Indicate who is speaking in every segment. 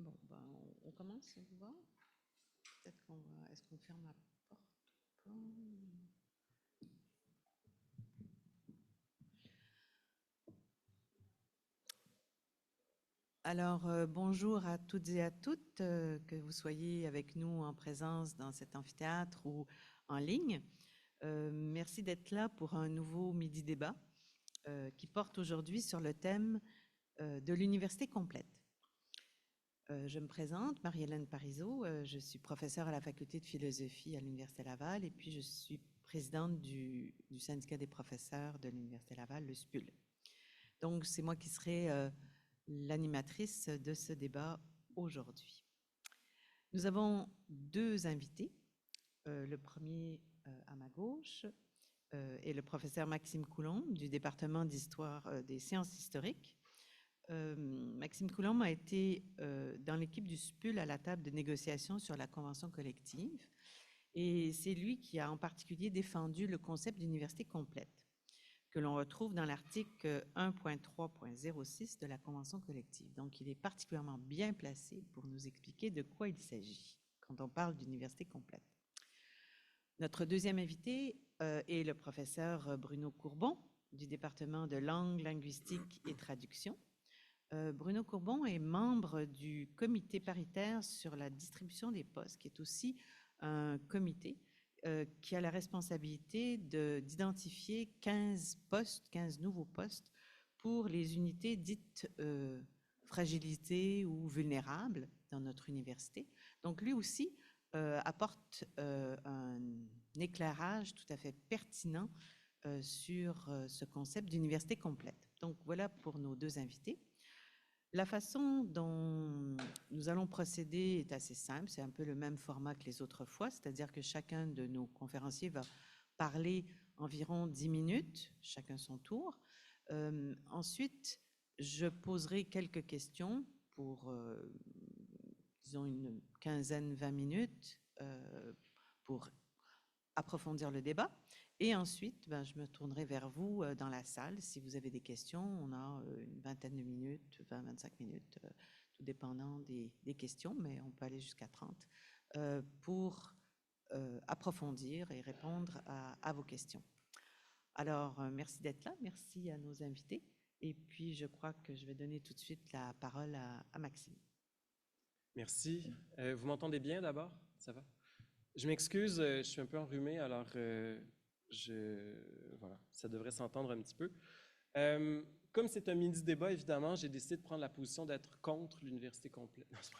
Speaker 1: Bon, ben, on commence, ça vous va? Peut-être qu'on va... Est-ce qu'on ferme la porte ou pas? Alors, bonjour à toutes et à toutes, que vous soyez avec nous en présence dans cet amphithéâtre ou en ligne. Merci d'être là pour un nouveau Midi Débat qui porte aujourd'hui sur le thème de l'université complète. Je me présente, Marie-Hélène Parizeau, je suis professeure à la faculté de philosophie à l'Université Laval et puis je suis présidente du syndicat des professeurs de l'Université Laval, le SPUL. Donc, c'est moi qui serai l'animatrice de ce débat aujourd'hui. Nous avons deux invités. Le premier à ma gauche est le professeur Maxime Coulombe du département d'histoire des sciences historiques. Maxime Coulombe a été dans l'équipe du SPUL à la table de négociation sur la convention collective et c'est lui qui a en particulier défendu le concept d'université complète que l'on retrouve dans l'article 1.3.06 de la convention collective. Donc, il est particulièrement bien placé pour nous expliquer de quoi il s'agit quand on parle d'université complète. Notre deuxième invité est le professeur Bruno Courbon du département de langue, linguistique et traduction. Bruno Courbon est membre du comité paritaire sur la distribution des postes, qui est aussi un comité qui a la responsabilité d'identifier 15 postes, 15 nouveaux postes pour les unités dites fragilisées ou vulnérables dans notre université. Donc lui aussi apporte un éclairage tout à fait pertinent sur ce concept d'université complète. Donc voilà pour nos deux invités. La façon dont nous allons procéder est assez simple, c'est un peu le même format que les autres fois, c'est-à-dire que chacun de nos conférenciers va parler environ 10 minutes, chacun son tour. Ensuite, je poserai quelques questions pour, disons, une quinzaine, 20 minutes pour approfondir le débat. Et ensuite, je me tournerai vers vous dans la salle. Si vous avez des questions, on a une vingtaine de minutes, 20-25 minutes, tout dépendant des questions, mais on peut aller jusqu'à 30, pour approfondir et répondre à vos questions. Alors, merci d'être là, merci à nos invités. Et puis, je crois que je vais donner tout de suite la parole à Maxime.
Speaker 2: Merci. Vous m'entendez bien d'abord? Ça va? Je m'excuse, je suis un peu enrhumé, alors voilà, ça devrait s'entendre un petit peu. Comme c'est un midi débat, évidemment, j'ai décidé de prendre la position d'être contre l'université complète. Non, c'est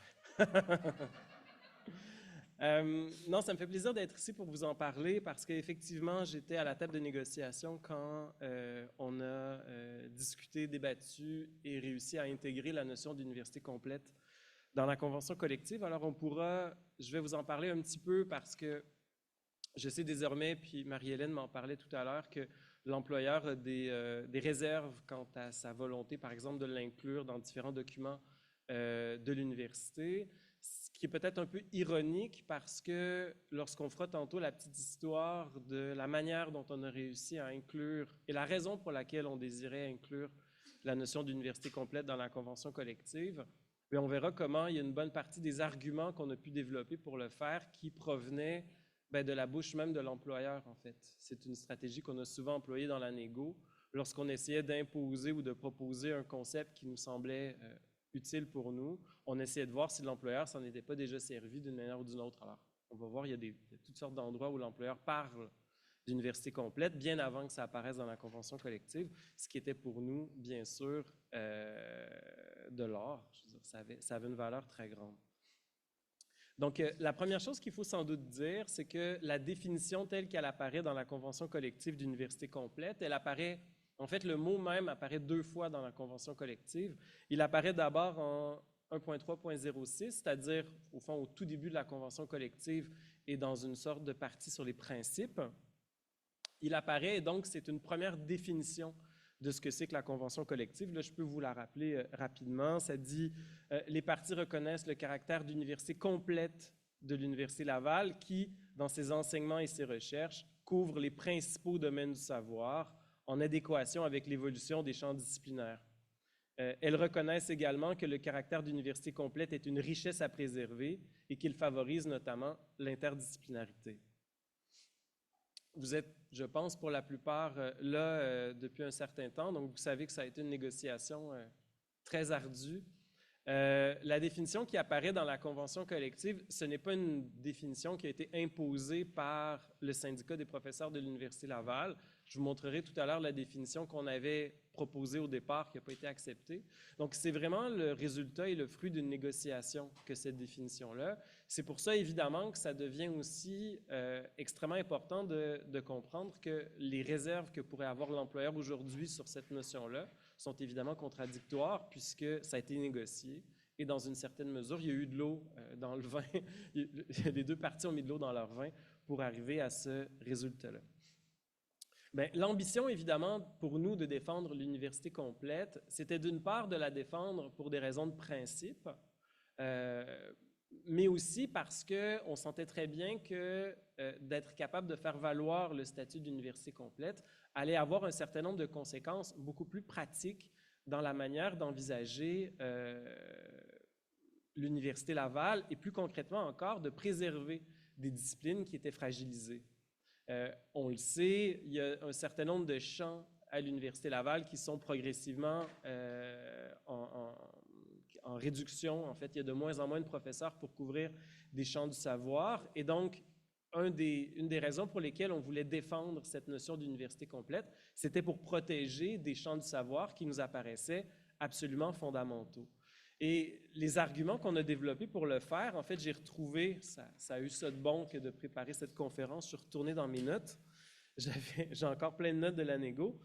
Speaker 2: vrai. Non, ça me fait plaisir d'être ici pour vous en parler parce qu'effectivement, j'étais à la table de négociation quand on a discuté, débattu et réussi à intégrer la notion d'université complète dans la convention collective. Alors, je vais vous en parler un petit peu parce que je sais désormais, puis Marie-Hélène m'en parlait tout à l'heure, que l'employeur a des réserves quant à sa volonté, par exemple, de l'inclure dans différents documents de l'université, ce qui est peut-être un peu ironique parce que lorsqu'on fera tantôt la petite histoire de la manière dont on a réussi à inclure et la raison pour laquelle on désirait inclure la notion d'université complète dans la convention collective, et on verra comment il y a une bonne partie des arguments qu'on a pu développer pour le faire qui provenaient de la bouche même de l'employeur, en fait. C'est une stratégie qu'on a souvent employée dans la négo lorsqu'on essayait d'imposer ou de proposer un concept qui nous semblait utile pour nous. On essayait de voir si l'employeur s'en était pas déjà servi d'une manière ou d'une autre. Alors, on va voir, il y a toutes sortes d'endroits où l'employeur parle d'université complète, bien avant que ça apparaisse dans la convention collective, ce qui était pour nous, bien sûr, de l'or. Je veux dire, ça avait une valeur très grande. Donc, la première chose qu'il faut sans doute dire, c'est que la définition telle qu'elle apparaît dans la convention collective d'université complète, elle apparaît, en fait, le mot même apparaît 2 fois dans la convention collective. Il apparaît d'abord en 1.3.06, c'est-à-dire, au fond, au tout début de la convention collective et dans une sorte de partie sur les principes. Il apparaît, et donc, c'est une première définition de ce que c'est que la convention collective. Là, je peux vous la rappeler rapidement. Ça dit les parties reconnaissent le caractère d'université complète de l'Université Laval qui, dans ses enseignements et ses recherches, couvre les principaux domaines du savoir en adéquation avec l'évolution des champs disciplinaires. Elles reconnaissent également que le caractère d'université complète est une richesse à préserver et qu'il favorise notamment l'interdisciplinarité. Vous êtes, je pense, pour la plupart là depuis un certain temps, donc vous savez que ça a été une négociation très ardue. La définition qui apparaît dans la convention collective, ce n'est pas une définition qui a été imposée par le syndicat des professeurs de l'Université Laval. Je vous montrerai tout à l'heure la définition qu'on avait proposée au départ, qui n'a pas été acceptée. Donc, c'est vraiment le résultat et le fruit d'une négociation que cette définition-là. C'est pour ça, évidemment, que ça devient aussi extrêmement important de comprendre que les réserves que pourrait avoir l'employeur aujourd'hui sur cette notion-là sont évidemment contradictoires puisque ça a été négocié et dans une certaine mesure, il y a eu de l'eau dans le vin. Les deux parties ont mis de l'eau dans leur vin pour arriver à ce résultat-là. L'ambition, évidemment, pour nous de défendre l'université complète, c'était d'une part de la défendre pour des raisons de principe, mais aussi parce qu'on sentait très bien que d'être capable de faire valoir le statut d'université complète allait avoir un certain nombre de conséquences beaucoup plus pratiques dans la manière d'envisager l'Université Laval et plus concrètement encore de préserver des disciplines qui étaient fragilisées. On le sait, il y a un certain nombre de champs à l'Université Laval qui sont progressivement en réduction. En fait, il y a de moins en moins de professeurs pour couvrir des champs du savoir. Et donc, une des raisons pour lesquelles on voulait défendre cette notion d'université complète, c'était pour protéger des champs du savoir qui nous apparaissaient absolument fondamentaux. Et les arguments qu'on a développés pour le faire, en fait, j'ai retrouvé, ça a eu ça de bon que de préparer cette conférence, je suis retourné dans mes notes, j'ai encore plein de notes de la négo.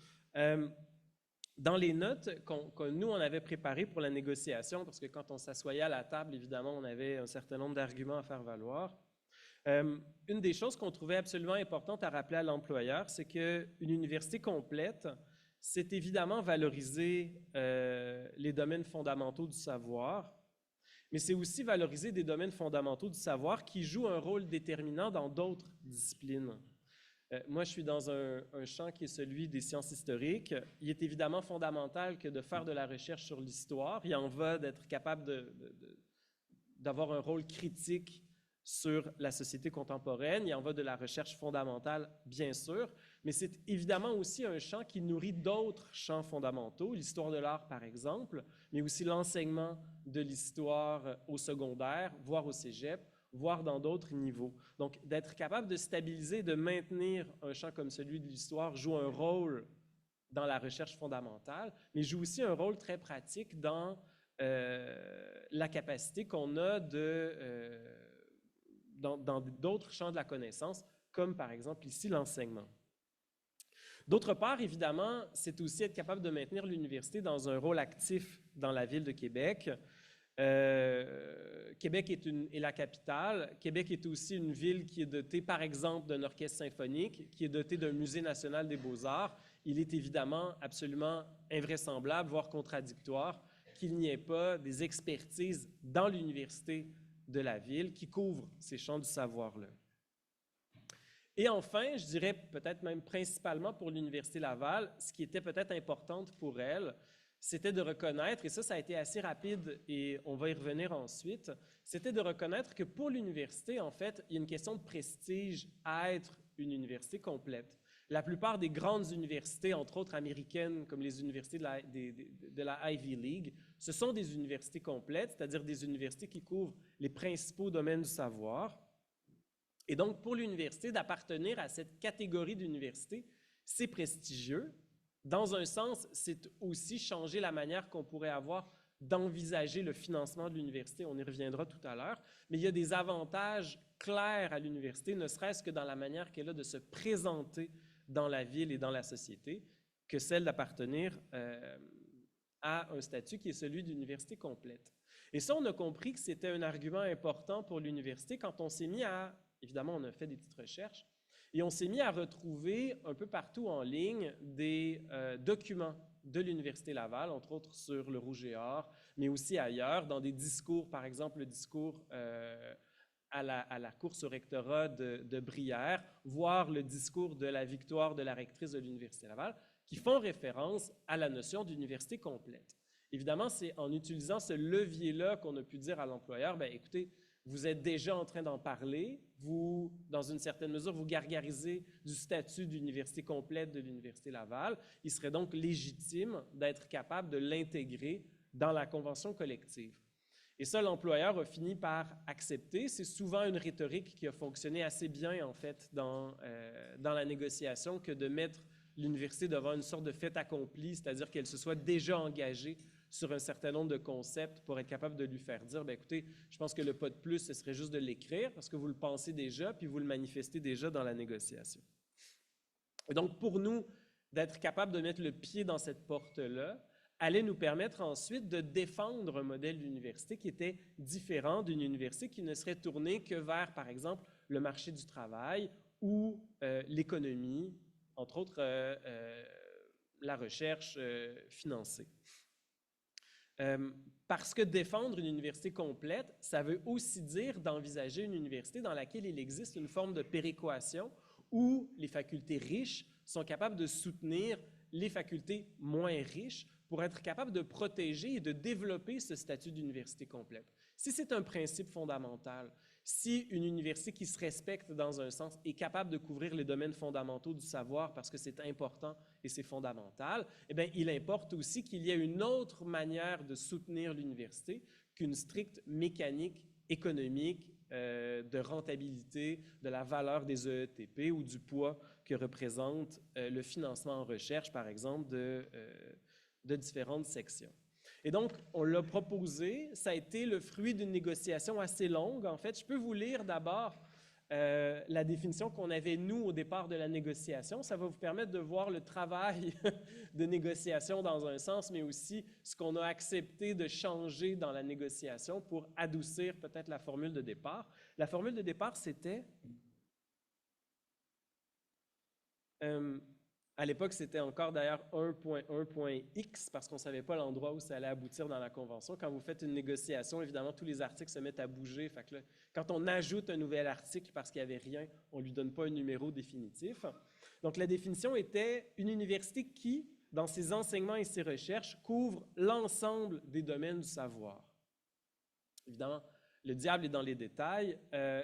Speaker 2: Dans les notes que nous, on avait préparées pour la négociation, parce que quand on s'assoyait à la table, évidemment, on avait un certain nombre d'arguments à faire valoir. Une des choses qu'on trouvait absolument importante à rappeler à l'employeur, c'est qu'une université complète, c'est évidemment valoriser les domaines fondamentaux du savoir, mais c'est aussi valoriser des domaines fondamentaux du savoir qui jouent un rôle déterminant dans d'autres disciplines. Moi, je suis dans un champ qui est celui des sciences historiques. Il est évidemment fondamental que de faire de la recherche sur l'histoire. Il en va d'être capable d'avoir un rôle critique sur la société contemporaine. Il en va de la recherche fondamentale, bien sûr, mais c'est évidemment aussi un champ qui nourrit d'autres champs fondamentaux, l'histoire de l'art, par exemple, mais aussi l'enseignement de l'histoire au secondaire, voire au cégep, voire dans d'autres niveaux. Donc, d'être capable de stabiliser, de maintenir un champ comme celui de l'histoire joue un rôle dans la recherche fondamentale, mais joue aussi un rôle très pratique dans la capacité qu'on a dans d'autres champs de la connaissance, comme par exemple ici l'enseignement. D'autre part, évidemment, c'est aussi être capable de maintenir l'université dans un rôle actif dans la ville de Québec. Québec est la capitale. Québec est aussi une ville qui est dotée, par exemple, d'un orchestre symphonique, qui est dotée d'un musée national des beaux-arts. Il est évidemment absolument invraisemblable, voire contradictoire, qu'il n'y ait pas des expertises dans l'université de la ville qui couvrent ces champs du savoir-là. Et enfin, je dirais peut-être même principalement pour l'Université Laval, ce qui était peut-être importante pour elle, c'était de reconnaître, et ça a été assez rapide et on va y revenir ensuite, c'était de reconnaître que pour l'université, en fait, il y a une question de prestige à être une université complète. La plupart des grandes universités, entre autres américaines, comme les universités de la Ivy League, ce sont des universités complètes, c'est-à-dire des universités qui couvrent les principaux domaines du savoir. Et donc, pour l'université, d'appartenir à cette catégorie d'université, c'est prestigieux. Dans un sens, c'est aussi changer la manière qu'on pourrait avoir d'envisager le financement de l'université. On y reviendra tout à l'heure. Mais il y a des avantages clairs à l'université, ne serait-ce que dans la manière qu'elle a de se présenter dans la ville et dans la société, que celle d'appartenir à un statut qui est celui d'université complète. Et ça, on a compris que c'était un argument important pour l'université quand on s'est mis à... Évidemment, on a fait des petites recherches, et on s'est mis à retrouver un peu partout en ligne des documents de l'Université Laval, entre autres sur le Rouge et Or, mais aussi ailleurs, dans des discours, par exemple le discours à la course au rectorat de Brière, voire le discours de la victoire de la rectrice de l'Université Laval, qui font référence à la notion d'université complète. Évidemment, c'est en utilisant ce levier-là qu'on a pu dire à l'employeur, bien, écoutez, vous êtes déjà en train d'en parler, vous, dans une certaine mesure, vous gargarisez du statut d'université complète de l'Université Laval. Il serait donc légitime d'être capable de l'intégrer dans la convention collective. Et ça, l'employeur a fini par accepter. C'est souvent une rhétorique qui a fonctionné assez bien, en fait, dans la négociation, que de mettre l'université devant une sorte de fait accompli, c'est-à-dire qu'elle se soit déjà engagée sur un certain nombre de concepts pour être capable de lui faire dire, bien, écoutez, je pense que le pas de plus, ce serait juste de l'écrire parce que vous le pensez déjà, puis vous le manifestez déjà dans la négociation. Et donc, pour nous, d'être capable de mettre le pied dans cette porte-là, allait nous permettre ensuite de défendre un modèle d'université qui était différent d'une université qui ne serait tournée que vers, par exemple, le marché du travail ou l'économie, entre autres la recherche financée. Parce que défendre une université complète, ça veut aussi dire d'envisager une université dans laquelle il existe une forme de péréquation où les facultés riches sont capables de soutenir les facultés moins riches pour être capables de protéger et de développer ce statut d'université complète. Si c'est un principe fondamental, si une université qui se respecte dans un sens est capable de couvrir les domaines fondamentaux du savoir parce que c'est important et c'est fondamental, eh bien, il importe aussi qu'il y ait une autre manière de soutenir l'université qu'une stricte mécanique économique de rentabilité, de la valeur des EETP ou du poids que représente le financement en recherche, par exemple, de différentes sections. Et donc, on l'a proposé, ça a été le fruit d'une négociation assez longue. En fait, je peux vous lire d'abord la définition qu'on avait, nous, au départ de la négociation. Ça va vous permettre de voir le travail de négociation dans un sens, mais aussi ce qu'on a accepté de changer dans la négociation pour adoucir peut-être la formule de départ. La formule de départ, c'était... à l'époque, c'était encore d'ailleurs 1.1.x parce qu'on ne savait pas l'endroit où ça allait aboutir dans la Convention. Quand vous faites une négociation, évidemment, tous les articles se mettent à bouger. Fait que là, quand on ajoute un nouvel article parce qu'il n'y avait rien, on ne lui donne pas un numéro définitif. Donc, la définition était une université qui, dans ses enseignements et ses recherches, couvre l'ensemble des domaines du savoir. Évidemment, le diable est dans les détails.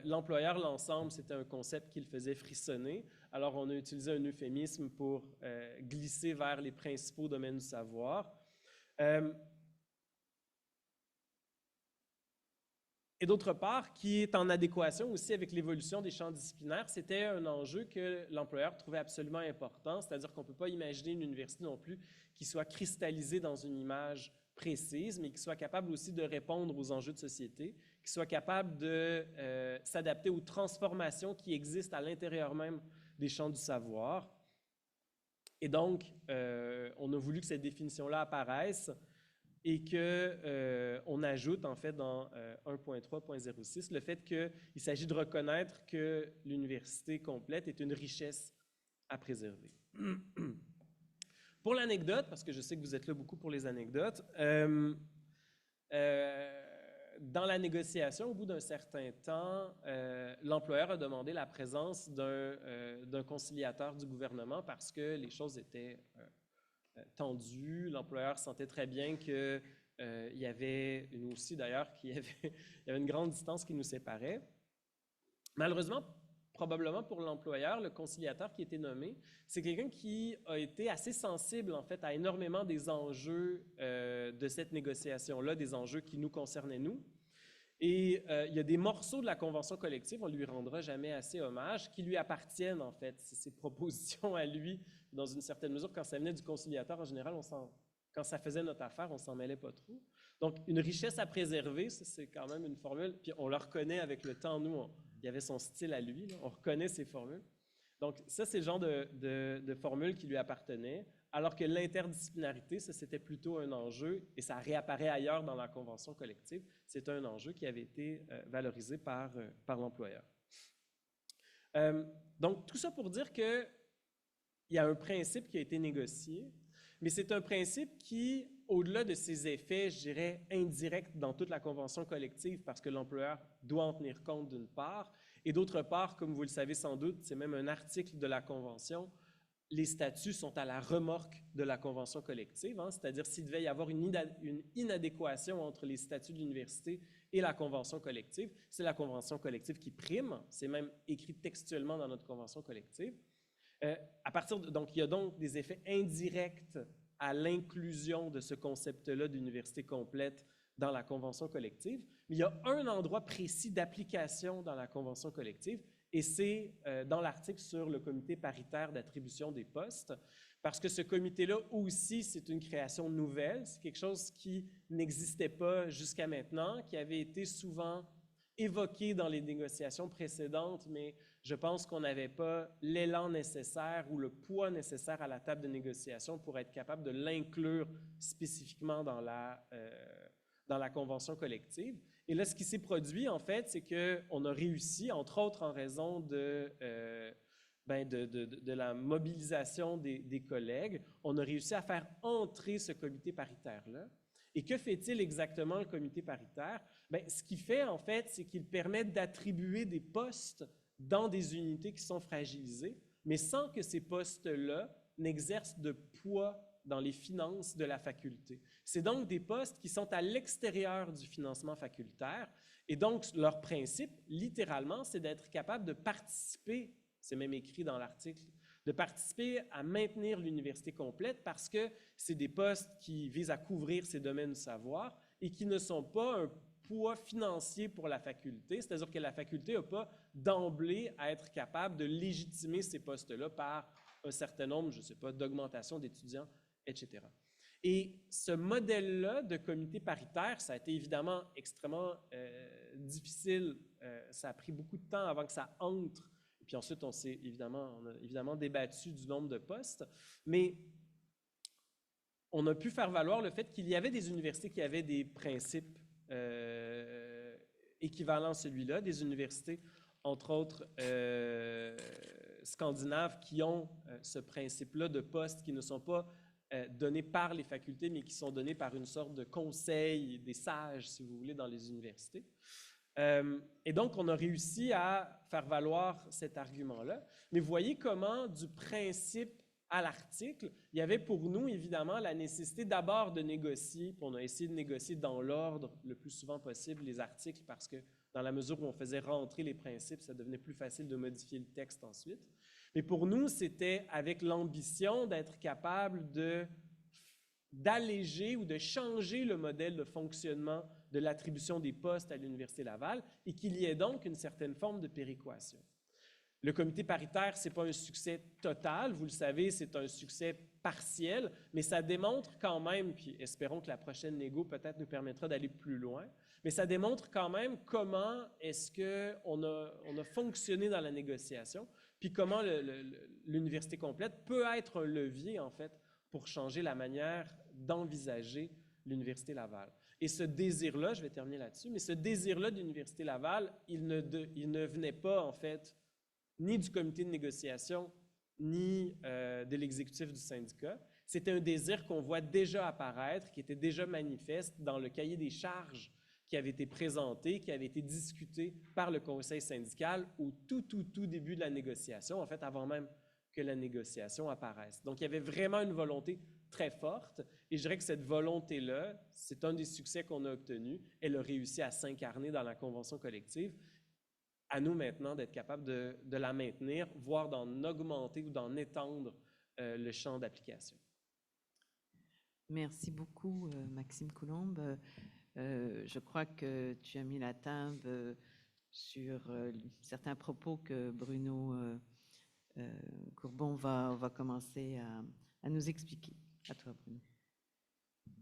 Speaker 2: L'employeur, l'ensemble, c'était un concept qui le faisait frissonner. Alors, on a utilisé un euphémisme pour glisser vers les principaux domaines du savoir. Et d'autre part, qui est en adéquation aussi avec l'évolution des champs disciplinaires, c'était un enjeu que l'employeur trouvait absolument important, c'est-à-dire qu'on ne peut pas imaginer une université non plus qui soit cristallisée dans une image précise, mais qui soit capable aussi de répondre aux enjeux de société, qui soit capable de s'adapter aux transformations qui existent à l'intérieur même des champs du savoir. Et donc, on a voulu que cette définition-là apparaisse et qu'on ajoute en fait dans 1.3.06 le fait qu'il s'agit de reconnaître que l'université complète est une richesse à préserver. Pour l'anecdote, parce que je sais que vous êtes là beaucoup pour les anecdotes, dans la négociation, au bout d'un certain temps, l'employeur a demandé la présence d'un conciliateur du gouvernement parce que les choses étaient tendues. L'employeur sentait très bien qu'il y avait, nous aussi d'ailleurs, qu'il y avait une grande distance qui nous séparait. Malheureusement, probablement pour l'employeur, le conciliateur qui a été nommé, c'est quelqu'un qui a été assez sensible en fait à énormément des enjeux de cette négociation-là, des enjeux qui nous concernaient nous. Et il y a des morceaux de la convention collective, on ne lui rendra jamais assez hommage, qui lui appartiennent en fait, ses propositions à lui, dans une certaine mesure. Quand ça venait du conciliateur, en général, quand ça faisait notre affaire, on ne s'en mêlait pas trop. Donc, une richesse à préserver, c'est quand même une formule, puis on le reconnaît avec le temps, nous, il y avait son style à lui, là, on reconnaît ses formules. Donc, ça, c'est le genre de formule qui lui appartenait, alors que l'interdisciplinarité, ça, c'était plutôt un enjeu, et ça réapparaît ailleurs dans la convention collective, c'est un enjeu qui avait été valorisé par l'employeur. Donc, tout ça pour dire qu'il y a un principe qui a été négocié, mais c'est un principe qui, au-delà de ses effets, je dirais, indirects dans toute la convention collective, parce que l'employeur doit en tenir compte d'une part, et d'autre part, comme vous le savez sans doute, c'est même un article de la convention, les statuts sont à la remorque de la convention collective, hein, c'est-à-dire s'il devait y avoir une inadéquation entre les statuts de l'université et la convention collective, c'est la convention collective qui prime, c'est même écrit textuellement dans notre convention collective. Donc, il y a donc des effets indirects à l'inclusion de ce concept-là d'université complète dans la convention collective, mais il y a un endroit précis d'application dans la convention collective, et c'est dans l'article sur le comité paritaire d'attribution des postes, parce que ce comité-là aussi, c'est une création nouvelle, c'est quelque chose qui n'existait pas jusqu'à maintenant, qui avait été souvent évoqué dans les négociations précédentes, mais je pense qu'on n'avait pas l'élan nécessaire ou le poids nécessaire à la table de négociation pour être capable de l'inclure spécifiquement dans la convention collective. Et là, ce qui s'est produit, en fait, c'est qu'on a réussi, entre autres en raison de la mobilisation des collègues, on a réussi à faire entrer ce comité paritaire-là. Et que fait-il exactement, le comité paritaire? Bien, ce qu'il fait, en fait, c'est qu'il permet d'attribuer des postes dans des unités qui sont fragilisées, mais sans que ces postes-là n'exercent de poids dans les finances de la faculté. C'est donc des postes qui sont à l'extérieur du financement facultaire, et donc leur principe, littéralement, c'est d'être capable de participer, c'est même écrit dans l'article, de participer à maintenir l'université complète parce que c'est des postes qui visent à couvrir ces domaines de savoir et qui ne sont pas un poids financier pour la faculté, c'est-à-dire que la faculté n'a pas d'emblée à être capable de légitimer ces postes-là par un certain nombre, je ne sais pas, d'augmentation d'étudiants, etc. Et ce modèle-là de comité paritaire, ça a été évidemment extrêmement difficile, ça a pris beaucoup de temps avant que ça entre. Et puis ensuite, on a évidemment débattu du nombre de postes, mais on a pu faire valoir le fait qu'il y avait des universités qui avaient des principes équivalents à celui-là, des universités, entre autres scandinaves, qui ont ce principe-là de postes qui ne sont pas donnés par les facultés, mais qui sont donnés par une sorte de conseil des sages, si vous voulez, dans les universités. Et donc, on a réussi à faire valoir cet argument-là. Mais vous voyez comment, du principe à l'article, il y avait pour nous, évidemment, la nécessité d'abord de négocier, puis on a essayé de négocier dans l'ordre le plus souvent possible les articles, parce que dans la mesure où on faisait rentrer les principes, ça devenait plus facile de modifier le texte ensuite. Mais pour nous, c'était avec l'ambition d'être capable d'alléger ou de changer le modèle de fonctionnement de l'attribution des postes à l'Université Laval et qu'il y ait donc une certaine forme de péréquation. Le comité paritaire, ce n'est pas un succès total, vous le savez, c'est un succès partiel, mais ça démontre quand même, puis espérons que la prochaine négo peut-être nous permettra d'aller plus loin, mais ça démontre quand même comment est-ce qu'on a fonctionné dans la négociation, puis comment l'université complète peut être un levier, en fait, pour changer la manière d'envisager l'Université Laval. Et ce désir-là, je vais terminer là-dessus, mais ce désir-là d'Université Laval, il ne venait pas, en fait, ni du comité de négociation, ni de l'exécutif du syndicat. C'était un désir qu'on voit déjà apparaître, qui était déjà manifeste dans le cahier des charges qui avait été présenté, qui avait été discuté par le conseil syndical au tout début de la négociation, en fait, avant même que la négociation apparaisse. Donc, il y avait vraiment une volonté très forte, et je dirais que cette volonté-là, c'est un des succès qu'on a obtenus. Elle a réussi à s'incarner dans la convention collective. À nous maintenant d'être capables de la maintenir, voire d'en augmenter ou d'en étendre le champ d'application.
Speaker 1: Merci beaucoup, Maxime Coulombe. Je crois que tu as mis la table sur certains propos que Bruno Courbon va commencer à nous expliquer. À toi, Bruno.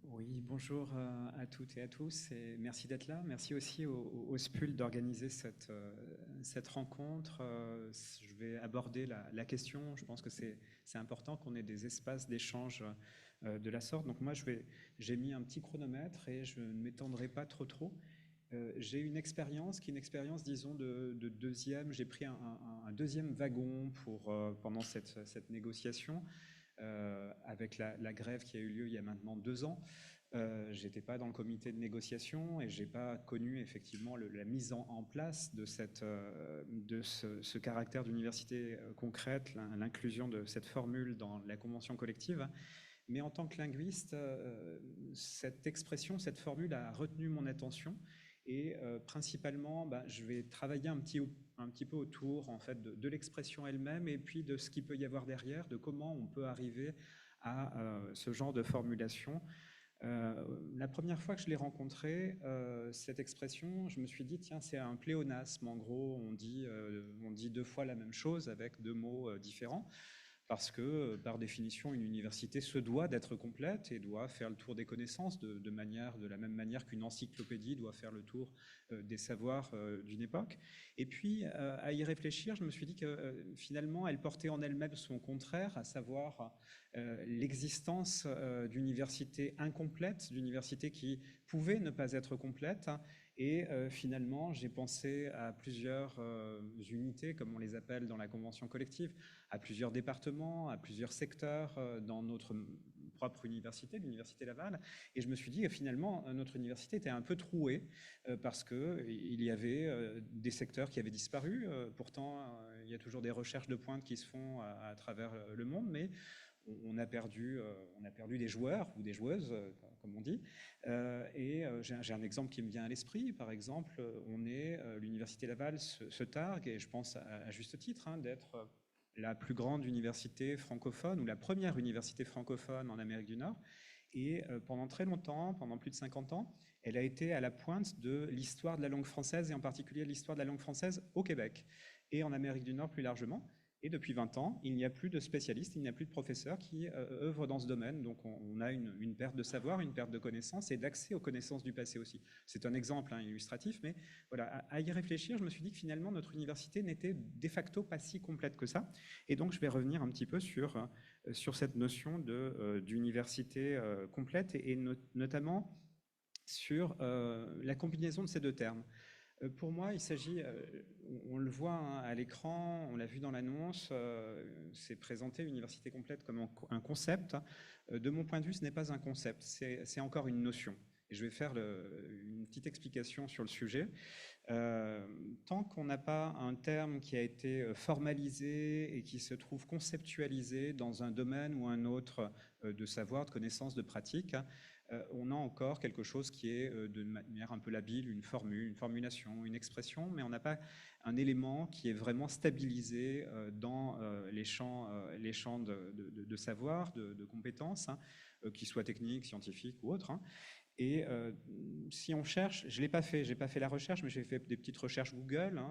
Speaker 3: Oui, bonjour à toutes et à tous, et merci d'être là. Merci aussi au SPUL d'organiser cette rencontre. Je vais aborder la question. Je pense que c'est important qu'on ait des espaces d'échange de la sorte. Donc moi, j'ai mis un petit chronomètre et je ne m'étendrai pas trop. J'ai une expérience qui est une expérience, disons, de deuxième. J'ai pris un deuxième wagon pendant cette négociation. Avec la grève qui a eu lieu il y a maintenant 2 ans. J'étais pas dans le comité de négociation et j'ai pas connu effectivement la mise en place de ce caractère d'université concrète, l'inclusion de cette formule dans la convention collective. Mais en tant que linguiste, cette expression, cette formule a retenu mon attention. Et principalement, je vais travailler un petit peu autour en fait, de l'expression elle-même et puis de ce qu'il peut y avoir derrière, de comment on peut arriver à ce genre de formulation. La première fois que je l'ai rencontrée, cette expression, je me suis dit, tiens, c'est un pléonasme. En gros, on dit deux fois la même chose avec deux mots différents. Parce que, par définition, une université se doit d'être complète et doit faire le tour des connaissances de la même manière qu'une encyclopédie doit faire le tour des savoirs d'une époque. Et puis, à y réfléchir, je me suis dit que finalement, elle portait en elle-même son contraire, à savoir l'existence d'universités incomplètes, d'universités qui pouvaient ne pas être complètes. Et finalement, j'ai pensé à plusieurs unités, comme on les appelle dans la convention collective, à plusieurs départements, à plusieurs secteurs dans notre propre université, l'Université Laval. Et je me suis dit que finalement, notre université était un peu trouée parce qu'il y avait des secteurs qui avaient disparu. Pourtant, il y a toujours des recherches de pointe qui se font à travers le monde, mais on a perdu des joueurs ou des joueuses, comme on dit. Et j'ai un exemple qui me vient à l'esprit. Par exemple, l'Université Laval se targue, et je pense à juste titre, d'être la plus grande université francophone ou la première université francophone en Amérique du Nord. Et pendant très longtemps, pendant plus de 50 ans, elle a été à la pointe de l'histoire de la langue française et en particulier de l'histoire de la langue française au Québec et en Amérique du Nord plus largement. Et depuis 20 ans, il n'y a plus de spécialistes, il n'y a plus de professeurs qui œuvrent dans ce domaine. Donc on a une perte de savoir, une perte de connaissances et d'accès aux connaissances du passé aussi. C'est un exemple illustratif, mais voilà, à y réfléchir, je me suis dit que finalement notre université n'était de facto pas si complète que ça. Et donc je vais revenir un petit peu sur cette notion d'université complète et notamment sur la combinaison de ces deux termes. Pour moi, il s'agit, on le voit à l'écran, on l'a vu dans l'annonce, c'est présenté université complète comme un concept. De mon point de vue, ce n'est pas un concept, c'est encore une notion. Et je vais faire une petite explication sur le sujet. Tant qu'on n'a pas un terme qui a été formalisé et qui se trouve conceptualisé dans un domaine ou un autre de savoir, de connaissance, de pratique, on a encore quelque chose qui est de manière un peu labile, une formule, une formulation, une expression, mais on n'a pas un élément qui est vraiment stabilisé dans les champs de savoir, de compétences, qui soient techniques, scientifiques ou autres. Et si on cherche, je n'ai pas fait la recherche, mais j'ai fait des petites recherches Google,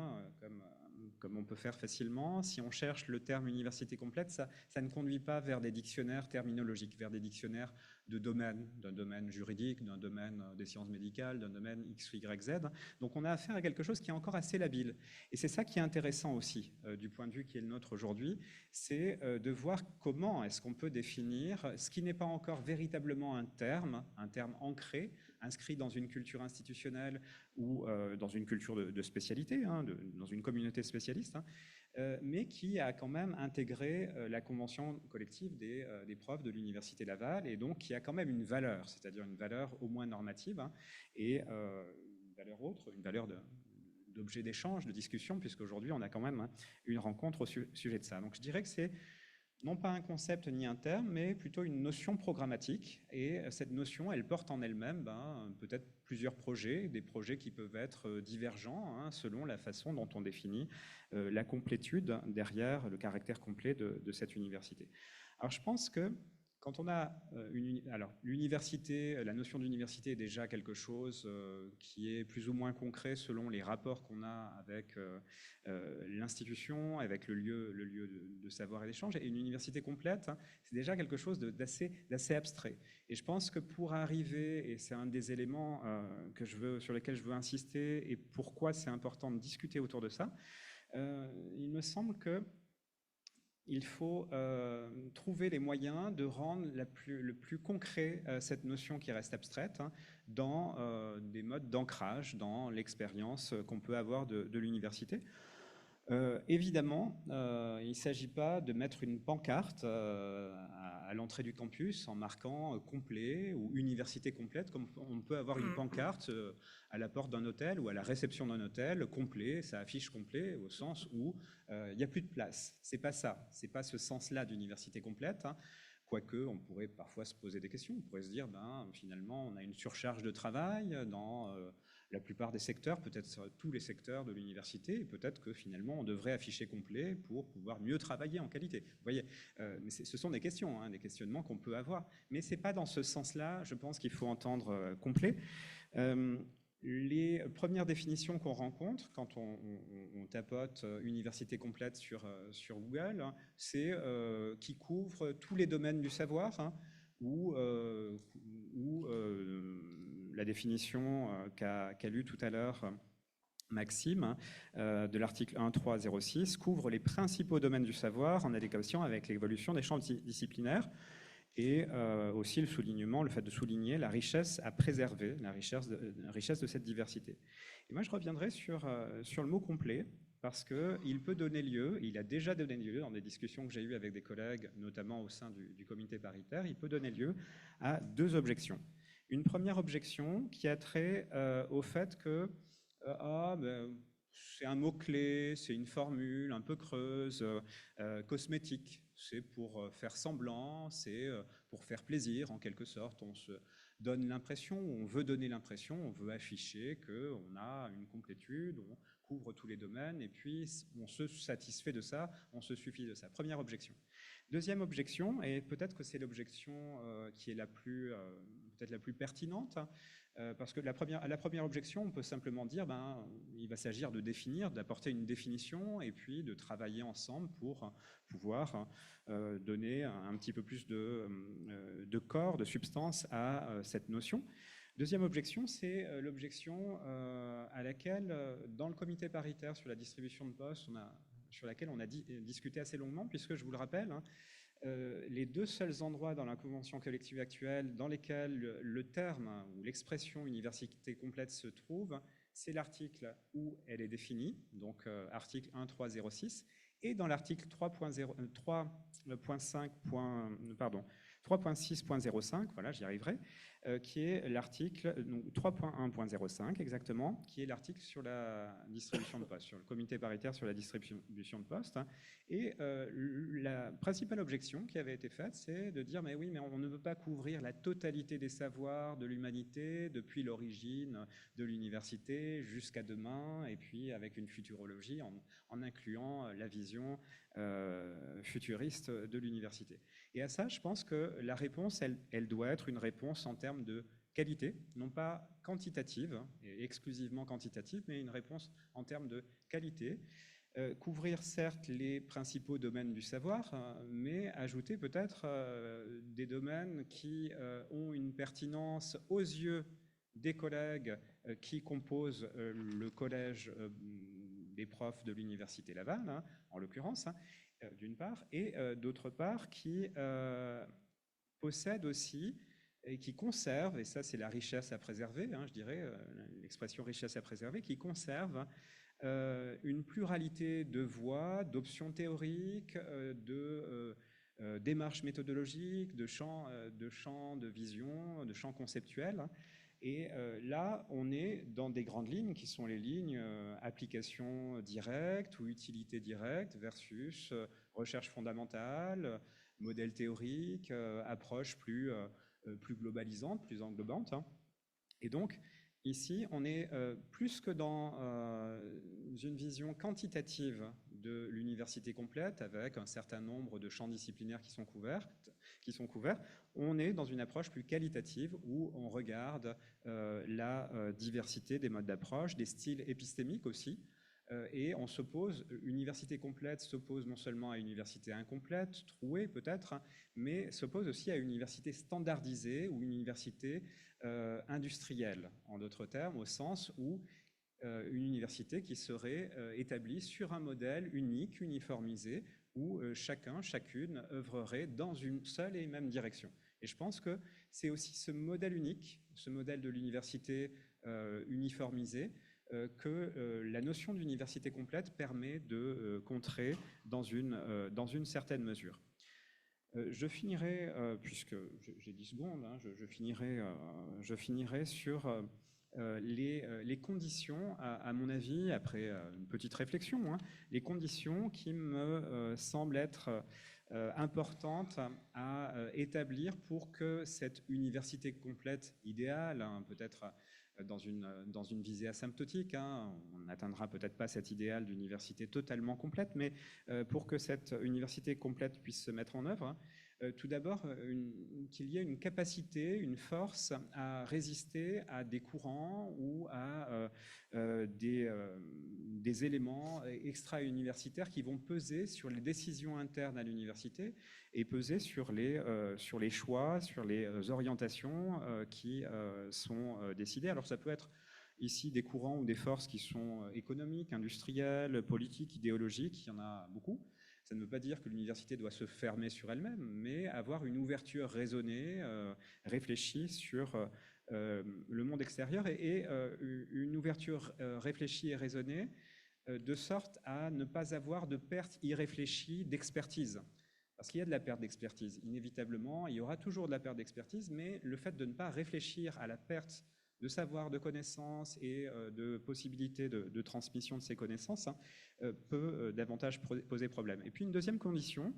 Speaker 3: comme on peut faire facilement. Si on cherche le terme université complète, ça ne conduit pas vers des dictionnaires terminologiques, vers des dictionnaires de domaine, d'un domaine juridique, d'un domaine des sciences médicales, d'un domaine X, Y, Z. Donc on a affaire à quelque chose qui est encore assez labile. Et c'est ça qui est intéressant aussi, du point de vue qui est le nôtre aujourd'hui, c'est de voir comment est-ce qu'on peut définir ce qui n'est pas encore véritablement un terme ancré, inscrit dans une culture institutionnelle ou dans une culture de spécialité, dans une communauté spécialiste, mais qui a quand même intégré la convention collective des profs de l'Université Laval et donc qui a quand même une valeur, c'est-à-dire une valeur au moins normative et une valeur autre, une valeur d'objet d'échange, de discussion, puisqu'aujourd'hui on a quand même une rencontre au sujet de ça. Donc je dirais que c'est non pas un concept ni un terme, mais plutôt une notion programmatique. Et cette notion, elle porte en elle-même peut-être plusieurs projets, des projets qui peuvent être divergents selon la façon dont on définit la complétude derrière le caractère complet de cette université. Alors je pense que quand on a l'université, la notion d'université est déjà quelque chose qui est plus ou moins concret selon les rapports qu'on a avec l'institution, avec le lieu de savoir et d'échange. Et une université complète, c'est déjà quelque chose d'assez abstrait. Et je pense que pour arriver, et c'est un des éléments sur lesquels je veux insister, et pourquoi c'est important de discuter autour de ça, il me semble que il faut trouver les moyens de rendre le plus concret cette notion qui reste abstraite dans des modes d'ancrage, dans l'expérience qu'on peut avoir de l'université. Évidemment, il ne s'agit pas de mettre une pancarte à l'entrée du campus en marquant complet ou université complète, comme on peut avoir une pancarte à la porte d'un hôtel ou à la réception d'un hôtel, complet, ça affiche complet au sens où il n'y a plus de place. C'est pas ça, c'est pas ce sens-là d'université complète. Hein. Quoique, on pourrait parfois se poser des questions. On pourrait se dire, finalement, on a une surcharge de travail dans la plupart des secteurs, peut-être tous les secteurs de l'université, et peut-être que finalement, on devrait afficher complet pour pouvoir mieux travailler en qualité. Vous voyez, mais ce sont des questions, hein, des questionnements qu'on peut avoir. Mais ce n'est pas dans ce sens-là, je pense qu'il faut entendre complet. Les premières définitions qu'on rencontre quand on tapote université complète sur Google, hein, c'est qui couvre tous les domaines du savoir, hein, ou la définition qu'a lue tout à l'heure Maxime, de l'article 1.3.06, couvre les principaux domaines du savoir en adéquation avec l'évolution des champs disciplinaires. Et aussi le fait de souligner la richesse à préserver, la richesse de cette diversité. Et moi, je reviendrai sur le mot complet, parce qu'il peut donner lieu, il a déjà donné lieu dans des discussions que j'ai eues avec des collègues, notamment au sein du comité paritaire, il peut donner lieu à deux objections. Une première objection qui a trait au fait que c'est un mot-clé, c'est une formule un peu creuse, cosmétique. C'est pour faire semblant, c'est pour faire plaisir en quelque sorte. On se donne l'impression, on veut donner l'impression, on veut afficher qu'on a une complétude, on couvre tous les domaines et puis on se satisfait de ça, on se suffit de ça. Première objection. Deuxième objection, et peut-être que c'est l'objection qui est peut-être la plus pertinente, parce que à la première objection, on peut simplement dire il va s'agir de définir, d'apporter une définition et puis de travailler ensemble pour pouvoir donner un petit peu plus de corps, de substance à cette notion. Deuxième objection, c'est l'objection à laquelle, dans le comité paritaire sur la distribution de postes, sur laquelle on a discuté assez longuement, puisque je vous le rappelle, hein, les deux seuls endroits dans la convention collective actuelle dans lesquels le terme ou l'expression université complète se trouve, c'est l'article où elle est définie, donc article 1.3.06, et dans l'article 3.6.05, voilà, j'y arriverai, qui est l'article 3.1.05 exactement, qui est l'article sur la distribution de postes, sur le comité paritaire sur la distribution de postes. Hein. Et la principale objection qui avait été faite, c'est de dire mais oui, mais on ne veut pas couvrir la totalité des savoirs de l'humanité depuis l'origine de l'université jusqu'à demain, et puis avec une futurologie en incluant la vision futuriste de l'université. Et à ça, je pense que la réponse, elle doit être une réponse en termes de qualité, non pas quantitative, et exclusivement quantitative, mais une réponse en termes de qualité. Couvrir certes les principaux domaines du savoir, mais ajouter peut-être des domaines qui ont une pertinence aux yeux des collègues qui composent le collège des profs de l'Université Laval, hein, en l'occurrence, hein, d'une part, et d'autre part qui possède aussi et qui conserve, et ça c'est la richesse à préserver, hein, je dirais, l'expression richesse à préserver, qui conserve une pluralité de voies, d'options théoriques, de démarches méthodologiques, de champs de vision, de champs conceptuels. Et là, on est dans des grandes lignes qui sont les lignes application directe ou utilité directe versus recherche fondamentale, modèle théorique, approche plus globalisante, plus englobante. Hein. Et donc, ici, on est plus que dans une vision quantitative de l'université complète, avec un certain nombre de champs disciplinaires qui sont couverts. On est dans une approche plus qualitative où on regarde la diversité des modes d'approche, des styles épistémiques aussi, et on s'oppose, université complète s'oppose non seulement à université incomplète, trouée peut-être, mais s'oppose aussi à université standardisée ou une université industrielle, en d'autres termes, au sens où une université qui serait établie sur un modèle unique, uniformisé, où chacune œuvrerait dans une seule et même direction. Et je pense que c'est aussi ce modèle unique, ce modèle de l'université uniformisée, que la notion d'université complète permet de contrer dans une certaine mesure. Je finirai, puisque j'ai 10 secondes, hein, je finirai sur les conditions, à mon avis, après une petite réflexion, hein, les conditions qui me semblent être importantes à établir pour que cette université complète idéale, hein, peut-être dans une visée asymptotique, hein, on n'atteindra peut-être pas cet idéal d'université totalement complète, mais pour que cette université complète puisse se mettre en œuvre, hein, tout d'abord, qu'il y ait une capacité, une force à résister à des courants ou à des éléments extra-universitaires qui vont peser sur les décisions internes à l'université et peser sur les choix, sur les orientations qui sont décidées. Alors ça peut être ici des courants ou des forces qui sont économiques, industrielles, politiques, idéologiques, il y en a beaucoup. Ça ne veut pas dire que l'université doit se fermer sur elle-même, mais avoir une ouverture raisonnée, réfléchie sur le monde extérieur et une ouverture réfléchie et raisonnée de sorte à ne pas avoir de perte irréfléchie d'expertise. Parce qu'il y a de la perte d'expertise, inévitablement, il y aura toujours de la perte d'expertise, mais le fait de ne pas réfléchir à la perte de savoir, de connaissances et de possibilités de transmission de ces connaissances, hein, peut davantage poser problème. Et puis une deuxième condition,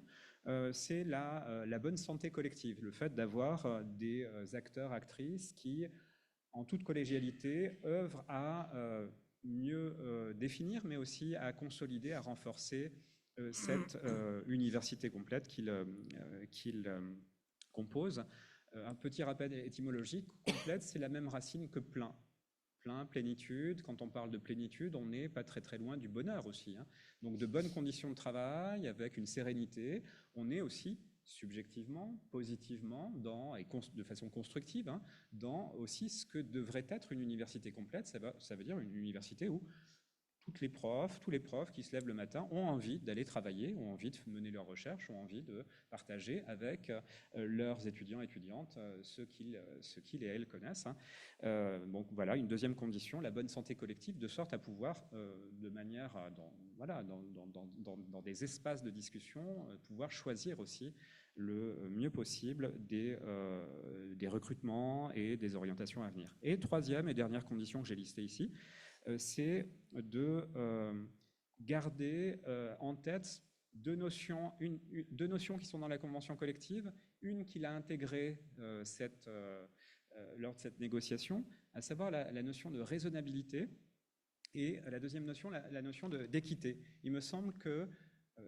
Speaker 3: c'est la bonne santé collective, le fait d'avoir des acteurs, actrices qui, en toute collégialité, œuvrent à mieux définir, mais aussi à consolider, à renforcer cette université complète qu'ils composent. Un petit rappel étymologique, complète, c'est la même racine que plein. Plein, plénitude. Quand on parle de plénitude, on n'est pas très très loin du bonheur aussi, hein. Donc de bonnes conditions de travail, avec une sérénité. On est aussi subjectivement, positivement, et de façon constructive, hein, dans aussi ce que devrait être une université complète. Ça veut dire une université où tous les profs qui se lèvent le matin ont envie d'aller travailler, ont envie de mener leurs recherches, ont envie de partager avec leurs étudiants et étudiantes ce qu'ils et elles connaissent, hein. Donc voilà, une deuxième condition, la bonne santé collective, de sorte à pouvoir, de manière, dans des espaces de discussion, pouvoir choisir aussi le mieux possible des recrutements et des orientations à venir. Et troisième et dernière condition que j'ai listée ici, c'est de garder en tête deux notions qui sont dans la convention collective, une qu'il a intégrée lors de cette négociation, à savoir la notion de raisonnabilité, et la deuxième notion, la notion d'équité. Il me semble que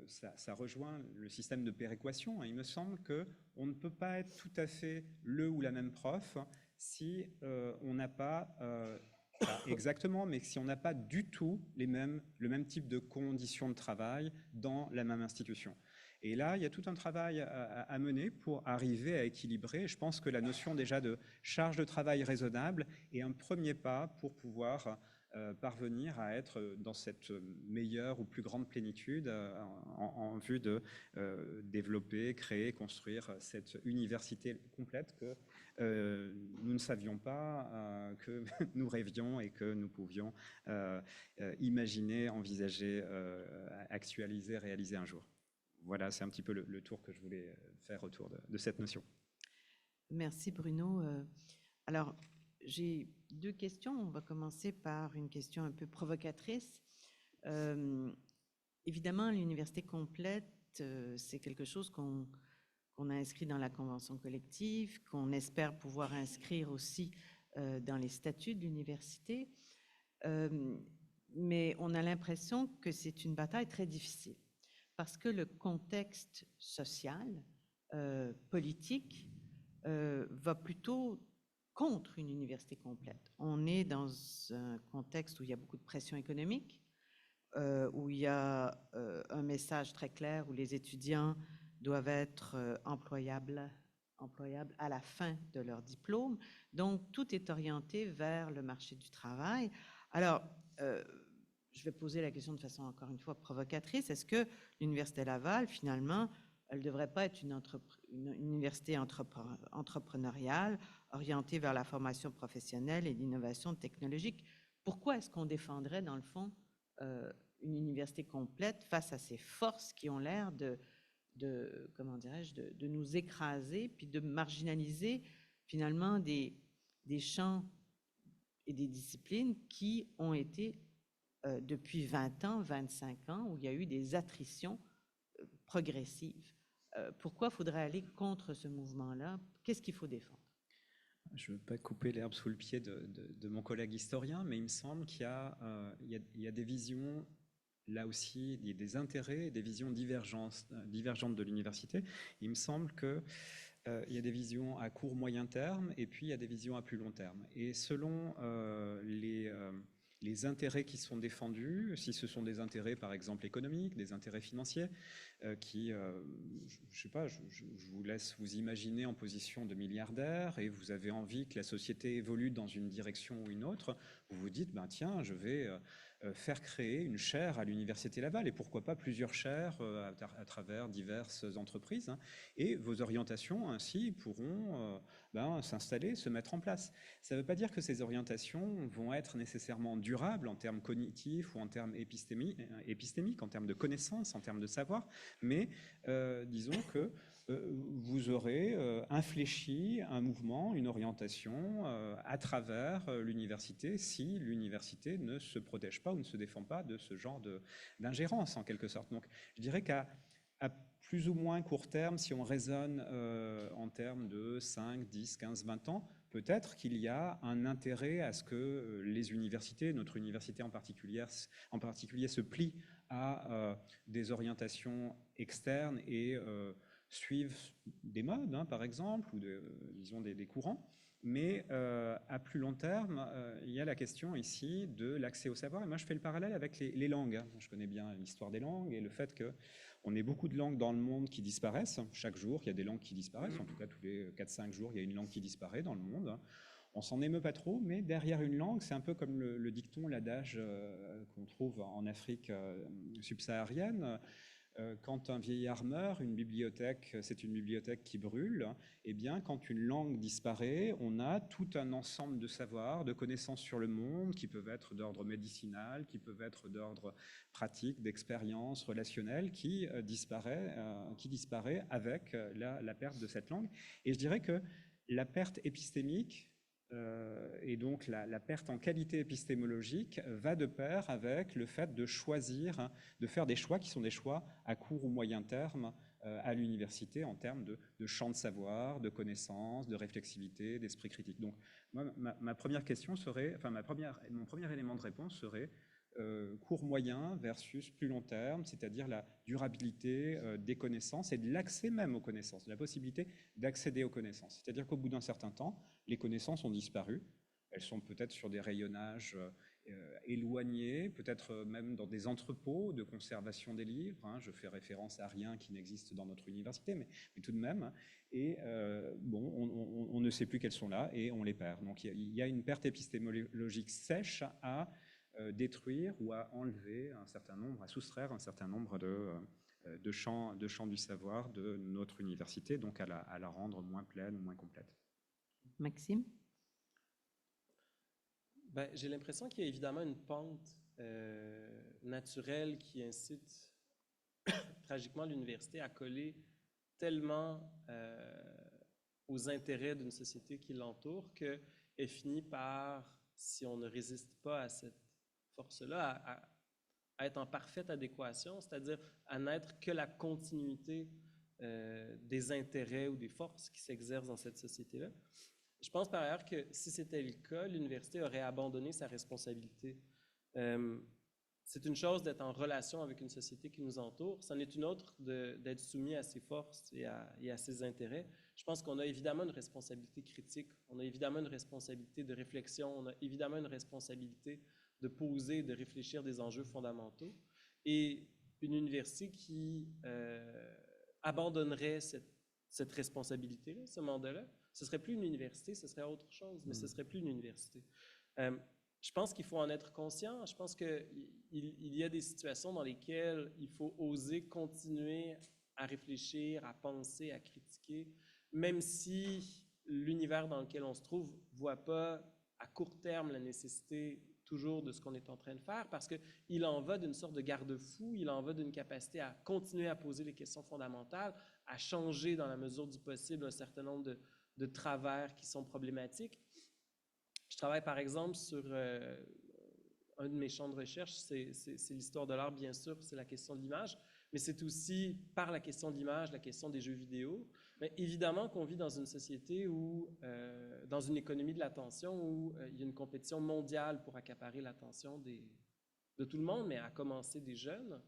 Speaker 3: ça rejoint le système de péréquation, hein. Il me semble qu'on ne peut pas être tout à fait le ou la même prof si on n'a pas exactement, mais si on n'a pas du tout le même type de conditions de travail dans la même institution. Et là, il y a tout un travail à mener pour arriver à équilibrer. Je pense que la notion déjà de charge de travail raisonnable est un premier pas pour pouvoir parvenir à être dans cette meilleure ou plus grande plénitude en vue de développer, créer, construire cette université complète que nous ne savions pas, que nous rêvions et que nous pouvions imaginer, envisager, actualiser, réaliser un jour. Voilà, c'est un petit peu le tour que je voulais faire autour de cette notion.
Speaker 1: Merci Bruno. Alors, j'ai deux questions. On va commencer par une question un peu provocatrice. Évidemment, l'université complète, c'est quelque chose qu'on a inscrit dans la convention collective, qu'on espère pouvoir inscrire aussi dans les statuts de l'université. Mais on a l'impression que c'est une bataille très difficile parce que le contexte social, politique, va plutôt contre une université complète. On est dans un contexte où il y a beaucoup de pression économique, où il y a un message très clair où les étudiants doivent être employables à la fin de leur diplôme. Donc, tout est orienté vers le marché du travail. Alors, je vais poser la question de façon encore une fois provocatrice. Est-ce que l'Université Laval, finalement, elle ne devrait pas être une université entrepreneuriale orientée vers la formation professionnelle et l'innovation technologique, pourquoi est-ce qu'on défendrait, dans le fond, une université complète face à ces forces qui ont l'air comment dirais-je, de nous écraser, puis de marginaliser finalement des champs et des disciplines qui ont été, depuis 20 ans, 25 ans, où il y a eu des attritions progressives. Pourquoi faudrait aller contre ce mouvement-là? Qu'est-ce qu'il faut défendre?
Speaker 3: Je ne veux pas couper l'herbe sous le pied de mon collègue historien, mais il me semble qu'il y a des visions, là aussi, il y a des intérêts et des visions divergentes de l'université. Il me semble qu'il y a des visions à court, moyen terme, et puis il y a des visions à plus long terme. Et selon les intérêts qui sont défendus, si ce sont des intérêts par exemple économiques, des intérêts financiers, je sais pas, je vous laisse vous imaginer en position de milliardaire et vous avez envie que la société évolue dans une direction ou une autre, vous vous dites, ben tiens, je vais faire créer une chaire à l'Université Laval et pourquoi pas plusieurs chaires à travers diverses entreprises, hein, et vos orientations ainsi pourront s'installer, se mettre en place. Ça ne veut pas dire que ces orientations vont être nécessairement durables en termes cognitifs ou en termes épistémiques, en termes de connaissances, en termes de savoir, mais disons que vous aurez infléchi un mouvement, une orientation à travers l'université si l'université ne se protège pas ou ne se défend pas de ce genre d'ingérence en quelque sorte. Donc je dirais qu'à plus ou moins court terme, si on raisonne en termes de 5, 10, 15, 20 ans, peut-être qu'il y a un intérêt à ce que les universités, notre université en particulier se plient à des orientations externes et suivent des modes, hein, par exemple, ou disons des courants. Mais à plus long terme, il y a la question ici de l'accès au savoir. Et moi, je fais le parallèle avec les langues, hein. Je connais bien l'histoire des langues et le fait qu'on ait beaucoup de langues dans le monde qui disparaissent. Chaque jour, il y a des langues qui disparaissent. En tout cas, tous les 4-5 jours, il y a une langue qui disparaît dans le monde. On s'en émeut pas trop, mais derrière une langue, c'est un peu comme le dicton, l'adage qu'on trouve en Afrique subsaharienne. Quand un vieillard meurt, une bibliothèque, c'est une bibliothèque qui brûle. Eh bien, quand une langue disparaît, on a tout un ensemble de savoirs, de connaissances sur le monde, qui peuvent être d'ordre médicinal, qui peuvent être d'ordre pratique, d'expérience relationnelle, qui disparaît avec la perte de cette langue. Et je dirais que la perte épistémique, et donc la perte en qualité épistémologique va de pair avec le fait de choisir, de faire des choix qui sont des choix à court ou moyen terme à l'université en termes de champ de savoir, de connaissances, de réflexivité, d'esprit critique. Donc moi, ma première question serait, enfin mon premier élément de réponse serait court moyen versus plus long terme, c'est-à-dire la durabilité des connaissances et de l'accès même aux connaissances, de la possibilité d'accéder aux connaissances. C'est-à-dire qu'au bout d'un certain temps, les connaissances ont disparu. Elles sont peut-être sur des rayonnages éloignés, peut-être même dans des entrepôts de conservation des livres. Hein. Je fais référence à rien qui n'existe dans notre université, mais tout de même. Et on ne sait plus qu'elles sont là et on les perd. Donc il y a une perte épistémologique sèche à détruire ou à enlever un certain nombre, à soustraire un certain nombre de champs du savoir de notre université, donc à la rendre moins pleine, moins complète.
Speaker 1: Maxime?
Speaker 2: J'ai l'impression qu'il y a évidemment une pente naturelle qui incite tragiquement l'université à coller tellement aux intérêts d'une société qui l'entoure qu'elle finit par, si on ne résiste pas à cette force-là, à être en parfaite adéquation, c'est-à-dire à n'être que la continuité des intérêts ou des forces qui s'exercent dans cette société-là. Je pense par ailleurs que si c'était le cas, l'université aurait abandonné sa responsabilité. C'est une chose d'être en relation avec une société qui nous entoure, c'en est une autre d'être soumis à ses forces et à ses intérêts. Je pense qu'on a évidemment une responsabilité critique, on a évidemment une responsabilité de réflexion, on a évidemment une responsabilité de poser, de réfléchir des enjeux fondamentaux. Et une université qui abandonnerait cette responsabilité-là, ce mandat-là, ce ne serait plus une université, ce serait autre chose, mais ce ne serait plus une université. Je pense qu'il faut en être conscient. Je pense qu'il y a des situations dans lesquelles il faut oser continuer à réfléchir, à penser, à critiquer, même si l'univers dans lequel on se trouve ne voit pas à court terme la nécessité toujours de ce qu'on est en train de faire, parce qu'il en va d'une sorte de garde-fou, il en va d'une capacité à continuer à poser les questions fondamentales, à changer dans la mesure du possible un certain nombre de travers qui sont problématiques. Je travaille par exemple sur un de mes champs de recherche, c'est l'histoire de l'art, bien sûr, c'est la question de l'image, mais c'est aussi, par la question de l'image, la question des jeux vidéo. Mais évidemment qu'on vit dans une société où, dans une économie de l'attention, où il y a une compétition mondiale pour accaparer l'attention de tout le monde, mais à commencer des jeunes.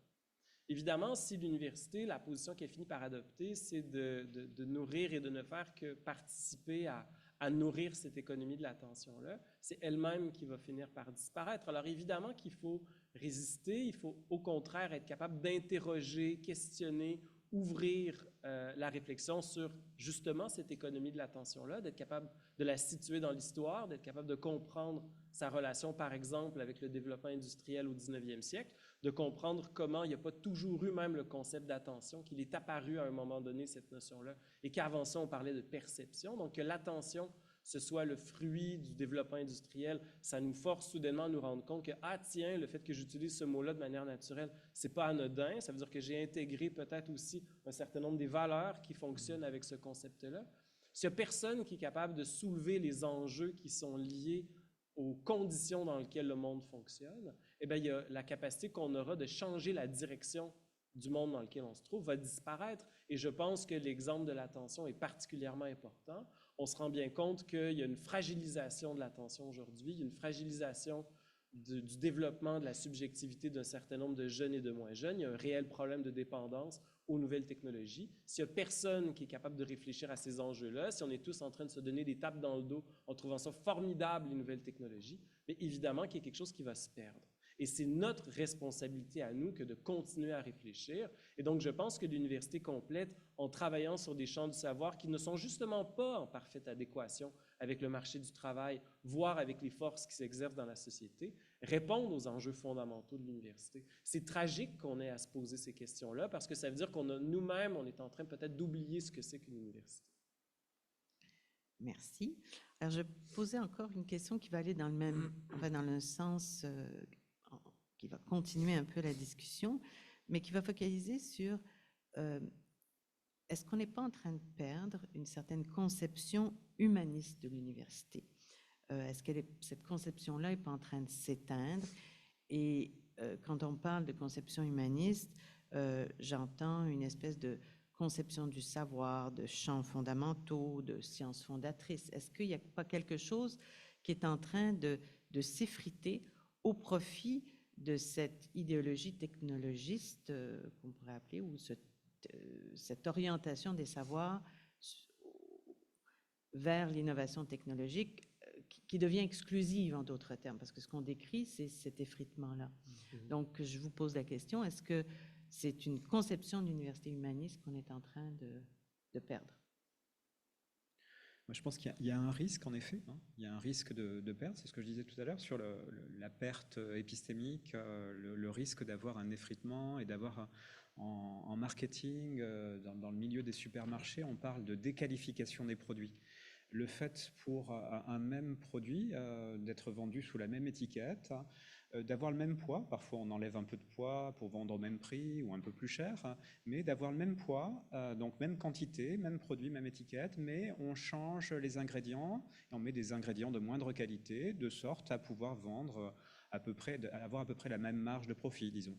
Speaker 2: Évidemment, si l'université, la position qu'elle finit par adopter, c'est de nourrir et de ne faire que participer à nourrir cette économie de l'attention-là, c'est elle-même qui va finir par disparaître. Alors évidemment qu'il faut résister, il faut au contraire être capable d'interroger, questionner, ouvrir la réflexion sur justement cette économie de l'attention-là, d'être capable de la situer dans l'histoire, d'être capable de comprendre sa relation, par exemple, avec le développement industriel au 19e siècle, de comprendre comment il n'y a pas toujours eu même le concept d'attention, qu'il est apparu à un moment donné, cette notion-là, et qu'avant ça, on parlait de perception. Donc, que l'attention, ce soit le fruit du développement industriel, ça nous force soudainement à nous rendre compte que, ah tiens, le fait que j'utilise ce mot-là de manière naturelle, c'est pas anodin, ça veut dire que j'ai intégré peut-être aussi un certain nombre des valeurs qui fonctionnent avec ce concept-là. S'il n'y a personne qui est capable de soulever les enjeux qui sont liés aux conditions dans lesquelles le monde fonctionne, eh bien, il y a la capacité qu'on aura de changer la direction du monde dans lequel on se trouve va disparaître. Et je pense que l'exemple de l'attention est particulièrement important. On se rend bien compte qu'il y a une fragilisation de l'attention aujourd'hui, il y a une fragilisation du développement de la subjectivité d'un certain nombre de jeunes et de moins jeunes. Il y a un réel problème de dépendance aux nouvelles technologies. S'il n'y a personne qui est capable de réfléchir à ces enjeux-là, si on est tous en train de se donner des tapes dans le dos en trouvant ça formidable, les nouvelles technologies, bien évidemment qu'il y a quelque chose qui va se perdre. Et c'est notre responsabilité à nous que de continuer à réfléchir. Et donc, je pense que l'université complète, en travaillant sur des champs du savoir qui ne sont justement pas en parfaite adéquation avec le marché du travail, voire avec les forces qui s'exercent dans la société, répondent aux enjeux fondamentaux de l'université. C'est tragique qu'on ait à se poser ces questions-là parce que ça veut dire qu'on a nous-mêmes, on est en train peut-être d'oublier ce que c'est qu'une université.
Speaker 1: Merci. Alors, je posais encore une question qui va aller dans le même, enfin, dans le sens qui va continuer un peu la discussion, mais qui va focaliser sur est-ce qu'on n'est pas en train de perdre une certaine conception humaniste de l'université? Est-ce que cette conception-là n'est pas en train de s'éteindre? Et quand on parle de conception humaniste, j'entends une espèce de conception du savoir, de champs fondamentaux, de sciences fondatrices. Est-ce qu'il n'y a pas quelque chose qui est en train de s'effriter au profit de cette idéologie technologiste qu'on pourrait appeler, ou cette orientation des savoirs vers l'innovation technologique qui devient exclusive, en d'autres termes, parce que ce qu'on décrit, c'est cet effritement-là. Donc, je vous pose la question, est-ce que c'est une conception d'université humaniste qu'on est en train de perdre?
Speaker 3: Moi, je pense qu'il y a un risque, en effet. Il y a un risque de perte, c'est ce que je disais tout à l'heure, sur la perte épistémique, le risque d'avoir un effritement et d'avoir en marketing, dans le milieu des supermarchés, on parle de déqualification des produits. Le fait pour un même produit d'être vendu sous la même étiquette, d'avoir le même poids, parfois on enlève un peu de poids pour vendre au même prix ou un peu plus cher, mais d'avoir le même poids, donc même quantité, même produit, même étiquette, mais on change les ingrédients et on met des ingrédients de moindre qualité, de sorte à pouvoir vendre avoir à peu près la même marge de profit, disons.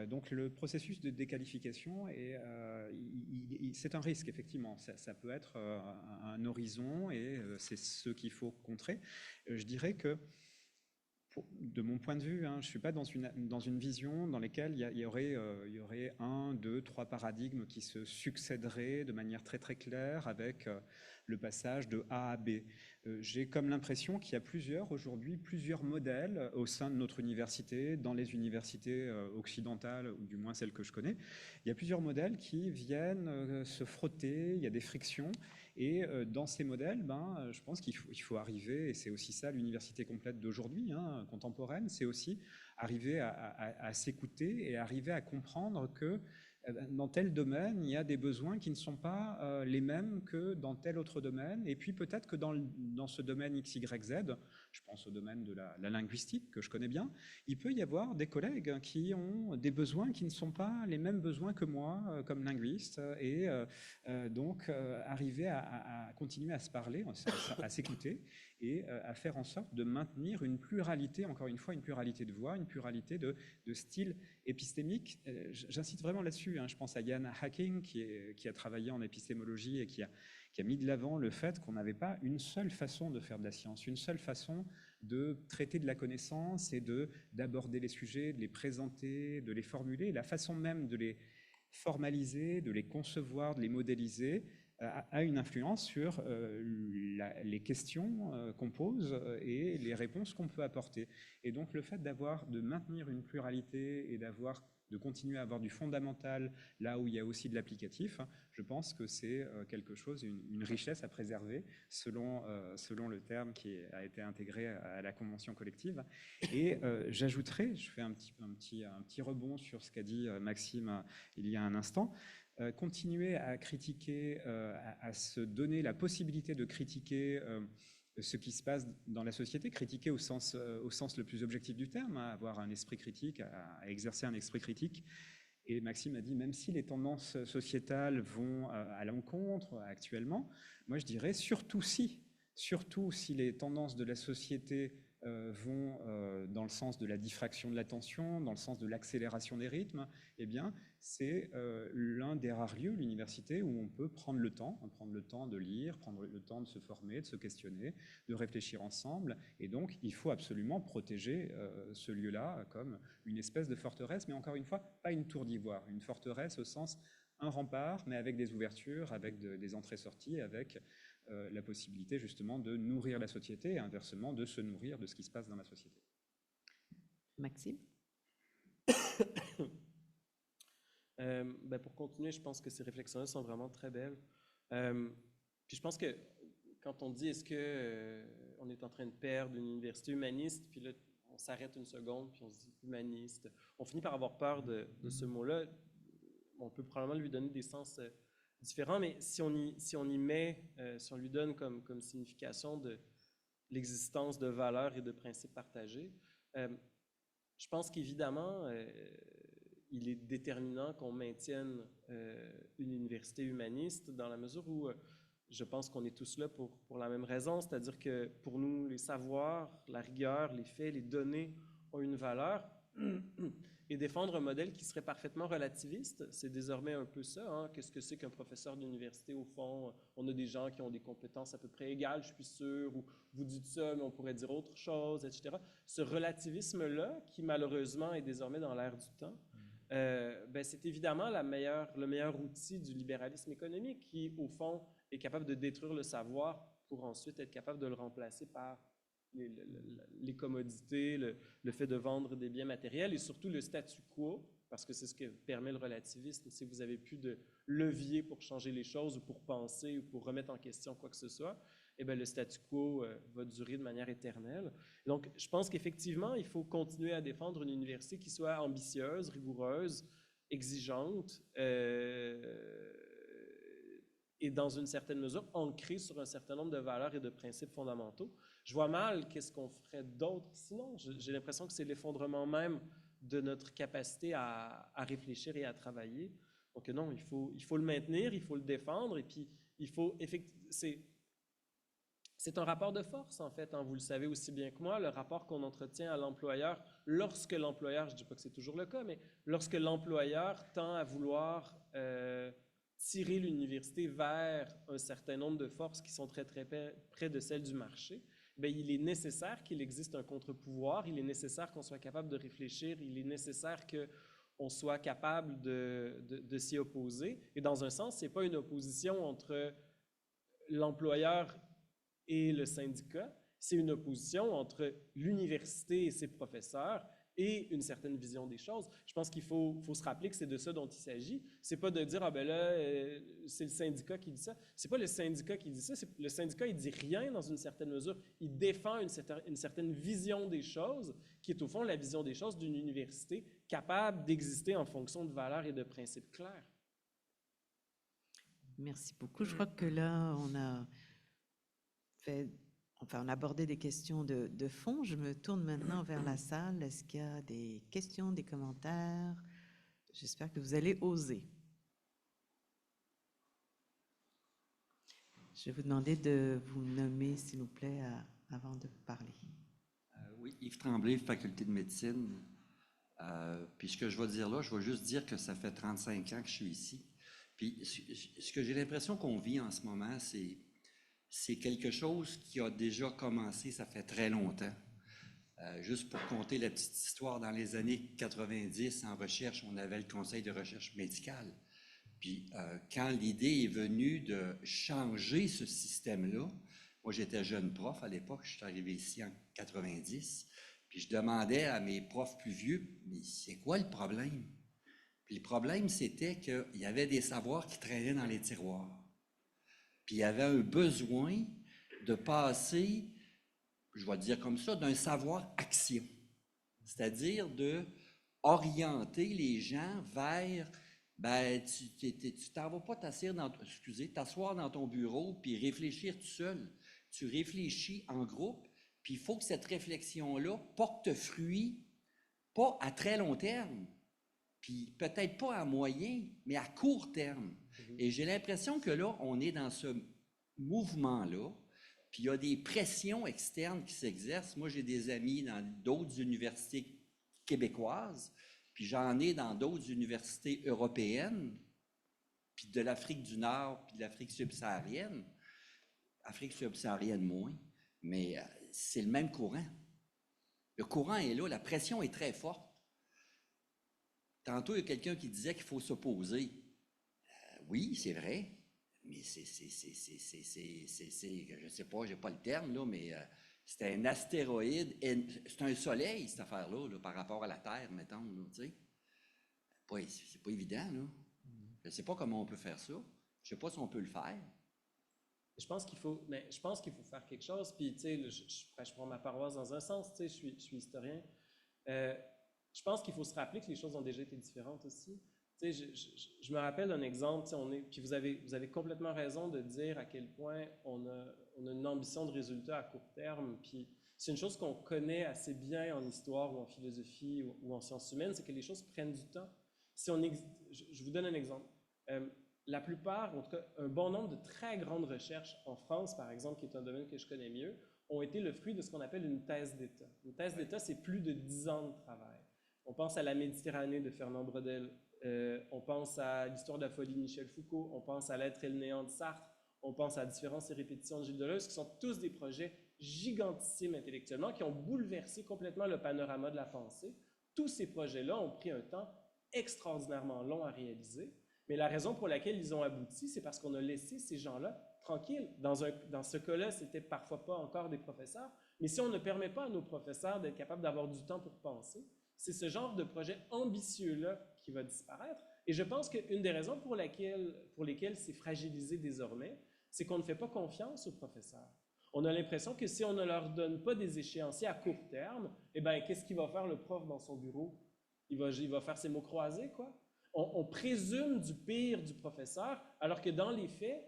Speaker 3: Donc le processus de déqualification, c'est un risque, effectivement. Ça peut être un horizon et c'est ce qu'il faut contrer. Je dirais que, de mon point de vue, je ne suis pas dans une vision dans laquelle il y aurait 1, 2, 3 paradigmes qui se succéderaient de manière très très claire avec le passage de A à B. J'ai comme l'impression qu'il y a aujourd'hui plusieurs modèles au sein de notre université, dans les universités occidentales, ou du moins celles que je connais. Il y a plusieurs modèles qui viennent se frotter, il y a des frictions. Et dans ces modèles, je pense qu'il faut arriver, et c'est aussi ça l'université complète d'aujourd'hui, contemporaine, c'est aussi arriver à s'écouter et arriver à comprendre que dans tel domaine, il y a des besoins qui ne sont pas les mêmes que dans tel autre domaine. Et puis peut-être que dans ce domaine X, Y, Z, je pense au domaine de la linguistique que je connais bien, il peut y avoir des collègues qui ont des besoins qui ne sont pas les mêmes besoins que moi comme linguiste, et donc arriver à continuer à se parler, à s'écouter, et à faire en sorte de maintenir une pluralité, encore une fois, une pluralité de voix, une pluralité de styles épistémiques. J'insiste vraiment là-dessus, hein. Je pense à Jan Hacking, qui a travaillé en épistémologie et qui a mis de l'avant le fait qu'on n'avait pas une seule façon de faire de la science, une seule façon de traiter de la connaissance et d'aborder les sujets, de les présenter, de les formuler. La façon même de les formaliser, de les concevoir, de les modéliser, a une influence sur les questions qu'on pose et les réponses qu'on peut apporter. Et donc le fait de maintenir une pluralité et de continuer à avoir du fondamental là où il y a aussi de l'applicatif, je pense que c'est quelque chose, une richesse à préserver selon le terme qui a été intégré à la convention collective. Et j'ajouterai, je fais un petit rebond sur ce qu'a dit Maxime il y a un instant, continuer à critiquer, à se donner la possibilité de critiquer ce qui se passe dans la société, critiquer au sens le plus objectif du terme, à avoir un esprit critique, à exercer un esprit critique. Et Maxime a dit, même si les tendances sociétales vont à l'encontre actuellement, moi je dirais surtout si les tendances de la société vont dans le sens de la diffraction de l'attention, dans le sens de l'accélération des rythmes, eh bien, c'est l'un des rares lieux, l'université, où on peut prendre le temps de lire, prendre le temps de se former, de se questionner, de réfléchir ensemble. Et donc, il faut absolument protéger ce lieu-là comme une espèce de forteresse, mais encore une fois, pas une tour d'ivoire, une forteresse au sens un rempart, mais avec des ouvertures, avec des entrées-sorties, avec la possibilité justement de nourrir la société et inversement de se nourrir de ce qui se passe dans la société.
Speaker 1: Maxime?
Speaker 2: Pour continuer, je pense que ces réflexions-là sont vraiment très belles. Puis je pense que quand on dit est-ce que on est en train de perdre une université humaniste, puis là on s'arrête une seconde, puis on se dit humaniste, on finit par avoir peur de ce mot-là. On peut probablement lui donner des sens différents, mais si on lui donne comme signification de l'existence de valeurs et de principes partagés, je pense qu'évidemment, il est déterminant qu'on maintienne une université humaniste dans la mesure où je pense qu'on est tous là pour la même raison, c'est-à-dire que pour nous, les savoirs, la rigueur, les faits, les données ont une valeur. Et défendre un modèle qui serait parfaitement relativiste, c'est désormais un peu ça. Hein? Qu'est-ce que c'est qu'un professeur d'université, au fond? On a des gens qui ont des compétences à peu près égales, je suis sûr, ou vous dites ça, mais on pourrait dire autre chose, etc. Ce relativisme-là, qui malheureusement est désormais dans l'air du temps, c'est évidemment le meilleur outil du libéralisme économique qui, au fond, est capable de détruire le savoir pour ensuite être capable de le remplacer par les commodités, le fait de vendre des biens matériels et surtout le statu quo, parce que c'est ce que permet le relativisme. Si vous n'avez plus de levier pour changer les choses ou pour penser ou pour remettre en question quoi que ce soit, eh bien, le statu quo va durer de manière éternelle. Donc, je pense qu'effectivement, il faut continuer à défendre une université qui soit ambitieuse, rigoureuse, exigeante, et dans une certaine mesure ancrée sur un certain nombre de valeurs et de principes fondamentaux. Je vois mal qu'est-ce qu'on ferait d'autre sinon. J'ai l'impression que c'est l'effondrement même de notre capacité à réfléchir et à travailler. Donc non, il faut le maintenir, il faut le défendre, et puis il faut c'est un rapport de force, en fait, hein, vous le savez aussi bien que moi, le rapport qu'on entretient à l'employeur lorsque l'employeur, je ne dis pas que c'est toujours le cas, mais lorsque l'employeur tend à vouloir tirer l'université vers un certain nombre de forces qui sont très, très près de celles du marché, bien, il est nécessaire qu'il existe un contre-pouvoir, il est nécessaire qu'on soit capable de réfléchir, il est nécessaire qu'on soit capable de s'y opposer. Et dans un sens, ce n'est pas une opposition entre l'employeur et le syndicat, c'est une opposition entre l'université et ses professeurs et une certaine vision des choses. Je pense qu'il faut se rappeler que c'est de ça dont il s'agit. C'est pas de dire, ah ben là, c'est le syndicat qui dit ça. C'est pas le syndicat qui dit ça. Le syndicat, il dit rien dans une certaine mesure. Il défend une certaine vision des choses, qui est au fond la vision des choses d'une université capable d'exister en fonction de valeurs et de principes clairs.
Speaker 1: Merci beaucoup. Je crois que là, on a fait enfin, on a abordé des questions de fond. Je me tourne maintenant vers la salle. Est-ce qu'il y a des questions, des commentaires? J'espère que vous allez oser. Je vais vous demander de vous nommer, s'il vous plaît, avant de parler.
Speaker 4: Oui, Yves Tremblay, faculté de médecine. Puis ce que je vais dire là, je vais juste dire que ça fait 35 ans que je suis ici. Puis ce que j'ai l'impression qu'on vit en ce moment, c'est quelque chose qui a déjà commencé, ça fait très longtemps. Juste pour compter la petite histoire, dans les années 90, en recherche, on avait le Conseil de recherche médicale. Puis quand l'idée est venue de changer ce système-là, moi j'étais jeune prof à l'époque, je suis arrivé ici en 90, puis je demandais à mes profs plus vieux, mais c'est quoi le problème? Puis le problème, c'était qu'il y avait des savoirs qui traînaient dans les tiroirs. Puis il y avait un besoin de passer, je vais dire comme ça, d'un savoir-action. C'est-à-dire de orienter les gens vers, ben, tu t'en vas pas t'asseoir dans ton bureau puis réfléchir tout seul. Tu réfléchis en groupe, puis il faut que cette réflexion-là porte fruit, pas à très long terme, puis peut-être pas à moyen, mais à court terme. Et j'ai l'impression que là, on est dans ce mouvement-là, puis il y a des pressions externes qui s'exercent. Moi, j'ai des amis dans d'autres universités québécoises, puis j'en ai dans d'autres universités européennes, puis de l'Afrique du Nord, puis de l'Afrique subsaharienne. Afrique subsaharienne moins, mais c'est le même courant. Le courant est là, la pression est très forte. Tantôt, il y a quelqu'un qui disait qu'il faut s'opposer. Oui, c'est vrai, mais je ne sais pas, je n'ai pas le terme, là, mais c'est un astéroïde, c'est un soleil, cette affaire-là, là, par rapport à la Terre, mettons, là, tu sais. C'est pas évident, là. Je ne sais pas comment on peut faire ça. Je ne sais pas si on peut le faire.
Speaker 2: Je pense qu'il faut faire quelque chose. Puis, tu sais, je prends ma paroisse dans un sens, tu sais, je suis historien. Je pense qu'il faut se rappeler que les choses ont déjà été différentes aussi. Tu sais, je me rappelle d'un exemple, tu sais, puis vous avez complètement raison de dire à quel point on a une ambition de résultat à court terme. Puis, c'est une chose qu'on connaît assez bien en histoire ou en philosophie ou en sciences humaines, c'est que les choses prennent du temps. Je vous donne un exemple. La plupart, en tout cas, un bon nombre de très grandes recherches en France, par exemple, qui est un domaine que je connais mieux, ont été le fruit de ce qu'on appelle une thèse d'État. Une thèse d'État, c'est plus de 10 ans de travail. On pense à la Méditerranée de Fernand Braudel, on pense à l'histoire de la folie de Michel Foucault, on pense à l'être et le néant de Sartre, on pense à la différence et répétition de Gilles Deleuze, qui sont tous des projets gigantissimes intellectuellement, qui ont bouleversé complètement le panorama de la pensée. Tous ces projets-là ont pris un temps extraordinairement long à réaliser. Mais la raison pour laquelle ils ont abouti, c'est parce qu'on a laissé ces gens-là tranquilles. Dans ce cas-là, c'était parfois pas encore des professeurs, mais si on ne permet pas à nos professeurs d'être capables d'avoir du temps pour penser, c'est ce genre de projet ambitieux-là qui va disparaître. Et je pense qu'une des raisons pour lesquelles c'est fragilisé désormais, c'est qu'on ne fait pas confiance aux professeurs. On a l'impression que si on ne leur donne pas des échéanciers à court terme, eh bien, qu'est-ce qu'il va faire le prof dans son bureau? Il va faire ses mots croisés, quoi. On présume du pire du professeur, alors que dans les faits,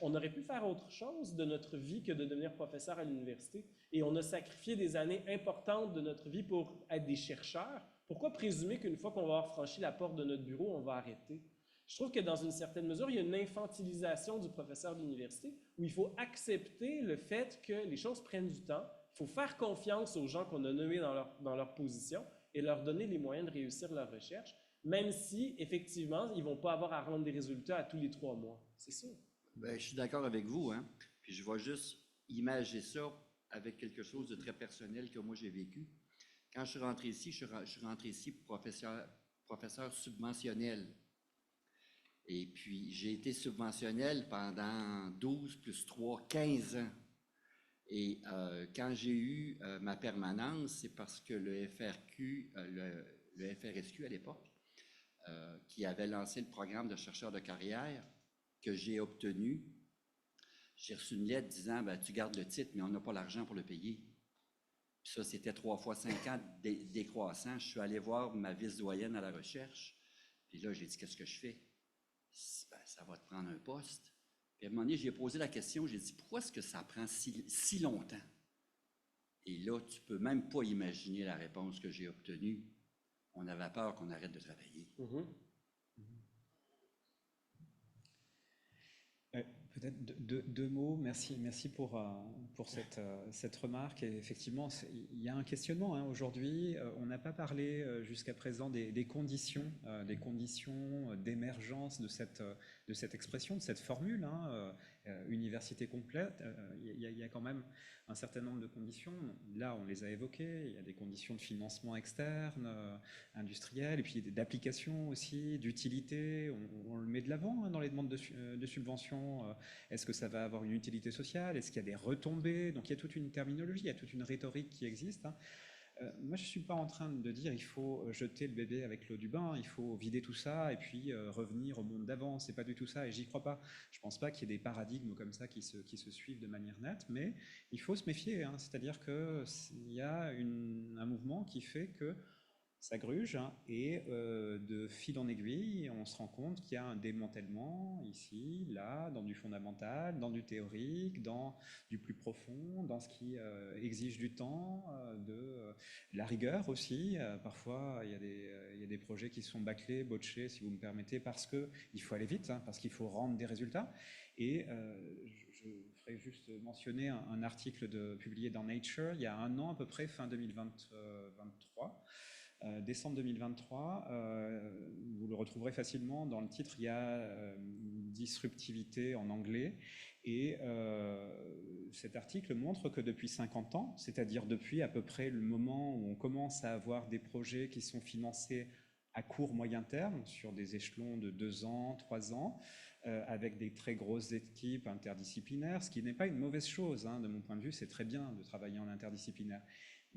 Speaker 2: on aurait pu faire autre chose de notre vie que de devenir professeur à l'université. Et on a sacrifié des années importantes de notre vie pour être des chercheurs. Pourquoi présumer qu'une fois qu'on va avoir franchi la porte de notre bureau, on va arrêter? Je trouve que dans une certaine mesure, il y a une infantilisation du professeur d'université où il faut accepter le fait que les choses prennent du temps. Il faut faire confiance aux gens qu'on a nommés dans leur position et leur donner les moyens de réussir leur recherche, même si, effectivement, ils ne vont pas avoir à rendre des résultats à tous les 3 mois. C'est sûr.
Speaker 4: Bien, je suis d'accord avec vous, hein. Puis je vais juste imager ça avec quelque chose de très personnel que moi j'ai vécu. Quand je suis rentré ici, je suis rentré ici professeur subventionnel. Et puis, j'ai été subventionnel pendant 12 plus 3, 15 ans. Et quand j'ai eu ma permanence, c'est parce que le FRSQ à l'époque, qui avait lancé le programme de chercheur de carrière que j'ai obtenu, j'ai reçu une lettre disant ben, tu gardes le titre, mais on n'a pas l'argent pour le payer. Puis ça, c'était 3 fois 5 ans décroissant. Je suis allé voir ma vice-doyenne à la recherche. Puis là, j'ai dit qu'est-ce que je fais? Ben, ça va te prendre un poste. Puis à un moment donné, j'ai posé la question, j'ai dit, pourquoi est-ce que ça prend si longtemps? Et là, tu ne peux même pas imaginer la réponse que j'ai obtenue. On avait peur qu'on arrête de travailler.
Speaker 2: Mhm.
Speaker 3: Peut-être deux mots. Merci pour cette remarque. Et effectivement, il y a un questionnement, hein. Aujourd'hui, on n'a pas parlé jusqu'à présent des conditions d'émergence de cette expression, de cette formule, hein, université complète. Il y a quand même un certain nombre de conditions. Là, on les a évoquées. Il y a des conditions de financement externe, industriel, et puis d'application aussi, d'utilité. On le met de l'avant, hein, dans les demandes de subventions. Est-ce que ça va avoir une utilité sociale? Est-ce qu'il y a des retombées? Donc il y a toute une terminologie, il y a toute une rhétorique qui existe, hein. Moi, je ne suis pas en train de dire il faut jeter le bébé avec l'eau du bain, il faut vider tout ça et puis revenir au monde d'avant. C'est pas du tout ça et j'y crois pas. Je pense pas qu'il y ait des paradigmes comme ça qui se suivent de manière nette, mais il faut se méfier, hein. C'est-à-dire qu'il y a un mouvement qui fait que ça gruge, hein, et de fil en aiguille, on se rend compte qu'il y a un démantèlement ici, là, dans du fondamental, dans du théorique, dans du plus profond, dans ce qui exige du temps, de la rigueur aussi. Parfois, il y a des projets qui sont bâclés, botchés, si vous me permettez, parce qu'il faut aller vite, hein, parce qu'il faut rendre des résultats. Et je ferai juste mentionner un article publié dans Nature il y a un an à peu près, fin 2023. Décembre 2023, vous le retrouverez facilement. Dans le titre, il y a disruptivité en anglais. Et cet article montre que depuis 50 ans, c'est-à-dire depuis à peu près le moment où on commence à avoir des projets qui sont financés à court moyen terme, sur des échelons de 2 ans, 3 ans, avec des très grosses équipes interdisciplinaires, ce qui n'est pas une mauvaise chose, hein, de mon point de vue, c'est très bien de travailler en interdisciplinaire.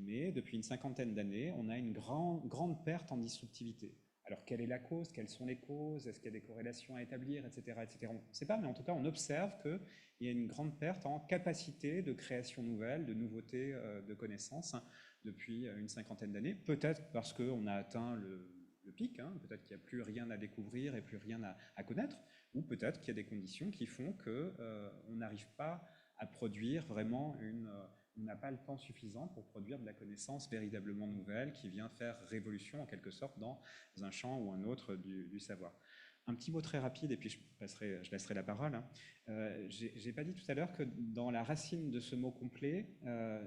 Speaker 3: Mais depuis une cinquantaine d'années, on a une grande perte en disruptivité. Alors, quelle est la cause? Quelles sont les causes? Est-ce qu'il y a des corrélations à établir, etc., etc. On ne sait pas, mais en tout cas, on observe qu'il y a une grande perte en capacité de création nouvelle, de nouveautés, de connaissances, hein, depuis une cinquantaine d'années. Peut-être parce qu'on a atteint le pic, hein, peut-être qu'il n'y a plus rien à découvrir et plus rien à connaître, ou peut-être qu'il y a des conditions qui font qu'on n'arrive pas à produire vraiment on n'a pas le temps suffisant pour produire de la connaissance véritablement nouvelle qui vient faire révolution en quelque sorte dans un champ ou un autre du savoir. Un petit mot très rapide et puis je laisserai la parole, hein. J'ai pas dit tout à l'heure que dans la racine de ce mot complet,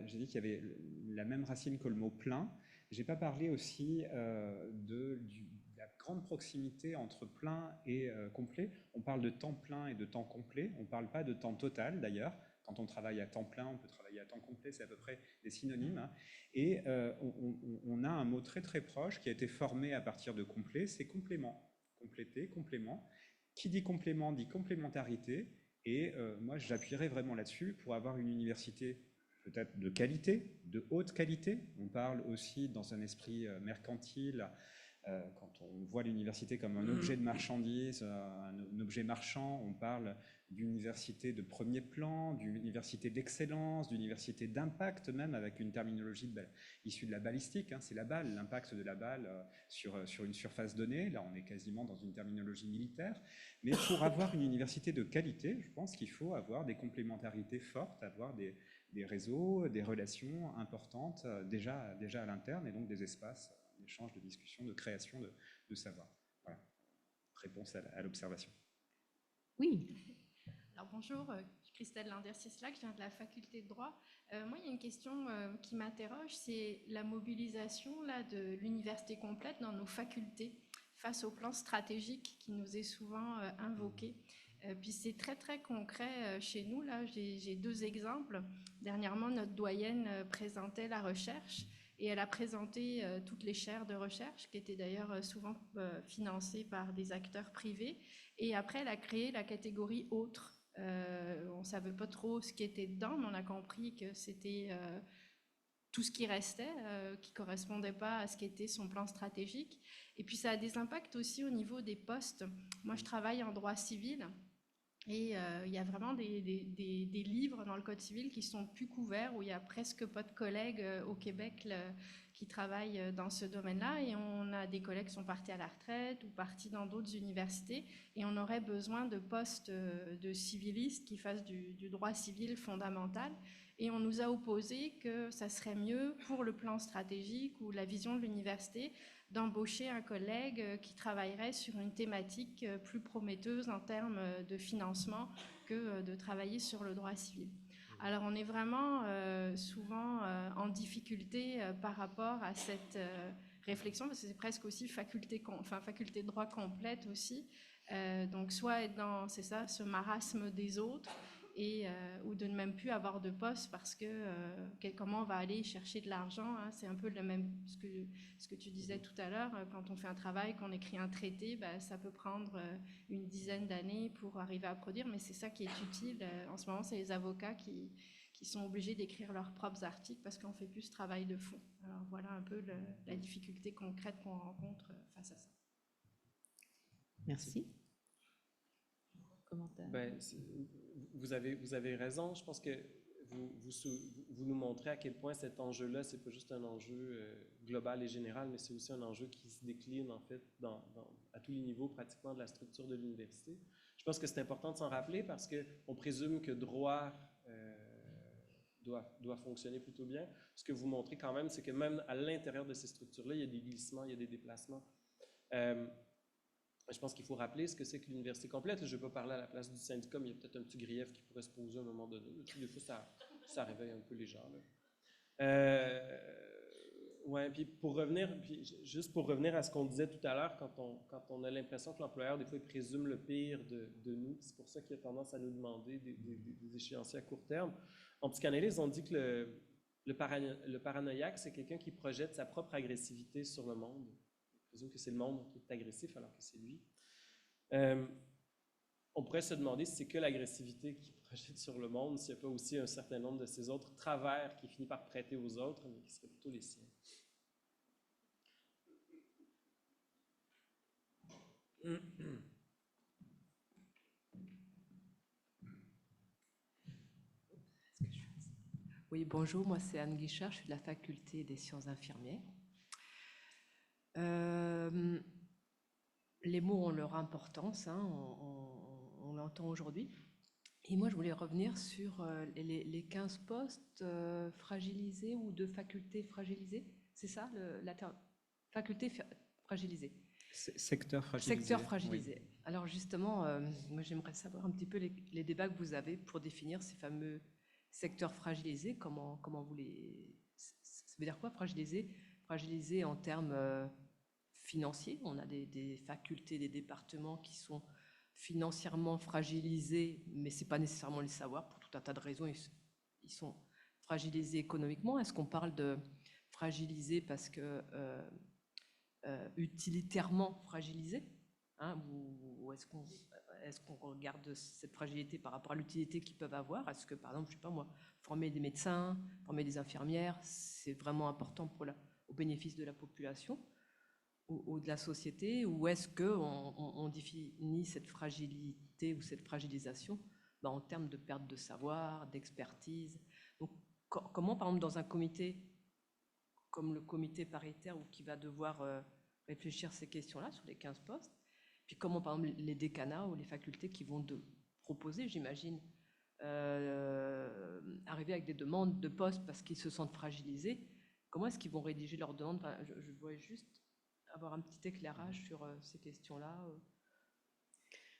Speaker 3: j'ai dit qu'il y avait la même racine que le mot plein. J'ai pas parlé aussi de la grande proximité entre plein et complet. On parle de temps plein et de temps complet. On ne parle pas de temps total d'ailleurs. Quand on travaille à temps plein, on peut travailler à temps complet, c'est à peu près des synonymes, hein. Et on a un mot très très proche qui a été formé à partir de complet, c'est complément. Compléter, complément. Qui dit complément dit complémentarité. Et moi, j'appuierai vraiment là-dessus pour avoir une université peut-être de qualité, de haute qualité. On parle aussi dans un esprit mercantile. Quand on voit l'université comme un objet de marchandise, un objet marchand, on parle d'université de premier plan, d'université d'excellence, d'université d'impact même, avec une terminologie issue de la balistique, hein, c'est la balle, l'impact de la balle sur une surface donnée. Là, on est quasiment dans une terminologie militaire. Mais pour avoir une université de qualité, je pense qu'il faut avoir des complémentarités fortes, avoir des réseaux, des relations importantes déjà à l'interne, et donc des espaces d'échange, de discussion, de création de savoir. Voilà. Réponse à l'observation.
Speaker 1: Oui.
Speaker 5: Alors bonjour, je suis Christelle Linder-Cieslac, je viens de la faculté de droit. Moi, il y a une question qui m'interroge, c'est la mobilisation là, de l'université complète dans nos facultés face au plan stratégique qui nous est souvent invoqué. Puis c'est très très concret chez nous. Là, j'ai 2 exemples. Dernièrement, notre doyenne présentait la recherche et elle a présenté toutes les chaires de recherche qui étaient d'ailleurs souvent financées par des acteurs privés. Et après, elle a créé la catégorie autre. On ne savait pas trop ce qui était dedans, mais on a compris que c'était tout ce qui restait, qui ne correspondait pas à ce qu'était son plan stratégique. Et puis ça a des impacts aussi au niveau des postes. Moi, je travaille en droit civil. Et il y a vraiment des livres dans le Code civil qui sont plus couverts, où il n'y a presque pas de collègues au Québec qui travaillent dans ce domaine-là. Et on a des collègues qui sont partis à la retraite ou partis dans d'autres universités. Et on aurait besoin de postes de civilistes qui fassent du droit civil fondamental. Et on nous a opposé que ça serait mieux pour le plan stratégique ou la vision de l'université d'embaucher un collègue qui travaillerait sur une thématique plus prometteuse en termes de financement que de travailler sur le droit civil. Alors on est vraiment souvent en difficulté par rapport à cette réflexion, parce que c'est presque aussi faculté de droit complète aussi. Donc soit être dans, c'est ça, ce marasme des autres, ou de ne même plus avoir de poste parce que comment on va aller chercher de l'argent, hein, c'est un peu le même, ce que tu disais tout à l'heure, quand on fait un travail, qu'on écrit un traité, ça peut prendre une dizaine d'années pour arriver à produire, mais c'est ça qui est utile. En ce moment, c'est les avocats qui sont obligés d'écrire leurs propres articles parce qu'on fait plus ce travail de fond. Alors voilà un peu la difficulté concrète qu'on rencontre face à ça.
Speaker 1: Merci. Commentaire.
Speaker 2: Vous avez raison. Je pense que vous nous montrez à quel point cet enjeu-là, c'est pas juste un enjeu global et général, mais c'est aussi un enjeu qui se décline en fait à tous les niveaux pratiquement de la structure de l'université. Je pense que c'est important de s'en rappeler parce qu'on présume que droit doit fonctionner plutôt bien. Ce que vous montrez quand même, c'est que même à l'intérieur de ces structures-là, il y a des glissements, il y a des déplacements. Je pense qu'il faut rappeler ce que c'est que l'université complète. Là, je ne vais pas parler à la place du syndicat, mais il y a peut-être un petit grief qui pourrait se poser à un moment donné. Des fois, ça réveille un peu les gens. Ouais, puis juste pour revenir à ce qu'on disait tout à l'heure, quand on a l'impression que l'employeur, des fois, il présume le pire de nous, c'est pour ça qu'il a tendance à nous demander des échéanciers à court terme. En psychanalyse, on dit que le paranoïaque, c'est quelqu'un qui projette sa propre agressivité sur le monde. On présume que c'est le monde qui est agressif alors que c'est lui. On pourrait se demander si c'est que l'agressivité qui projette sur le monde, s'il n'y a pas aussi un certain nombre de ces autres travers qui finit par prêter aux autres, mais qui seraient plutôt les siens.
Speaker 6: Oui, bonjour, moi c'est Anne Guichard, je suis de la faculté des sciences infirmières. Les mots ont leur importance, hein, on l'entend aujourd'hui. Et moi je voulais revenir sur les 15 postes fragilisés ou de facultés fragilisées, c'est ça la terme, faculté fragilisée.
Speaker 3: Secteur fragilisé.
Speaker 6: Secteur fragilisé.
Speaker 3: Oui.
Speaker 6: Alors justement, moi j'aimerais savoir un petit peu les débats que vous avez pour définir ces fameux secteurs fragilisés. Comment vous les... Ça veut dire quoi fragiliser? Fragiliser en termes financiers. On a des facultés, des départements qui sont financièrement fragilisés, mais ce n'est pas nécessairement le savoir. Pour tout un tas de raisons, ils sont fragilisés économiquement. Est-ce qu'on parle de fragiliser parce que... utilitairement fragilisés, hein, ou est-ce qu'on regarde cette fragilité par rapport à l'utilité qu'ils peuvent avoir? Est-ce que, par exemple, je sais pas moi, former des médecins, former des infirmières, c'est vraiment important au bénéfice de la population ou de la société, ou est-ce qu'on définit cette fragilité ou cette fragilisation en termes de perte de savoir, d'expertise? Donc, comment, par exemple, dans un comité comme le comité paritaire ou qui va devoir réfléchir ces questions-là sur les 15 postes, puis comment, par exemple, les décanats ou les facultés qui vont proposer, j'imagine, arriver avec des demandes de postes parce qu'ils se sentent fragilisés, comment est-ce qu'ils vont rédiger leurs demandes? Enfin, je voudrais juste avoir un petit éclairage sur ces questions-là.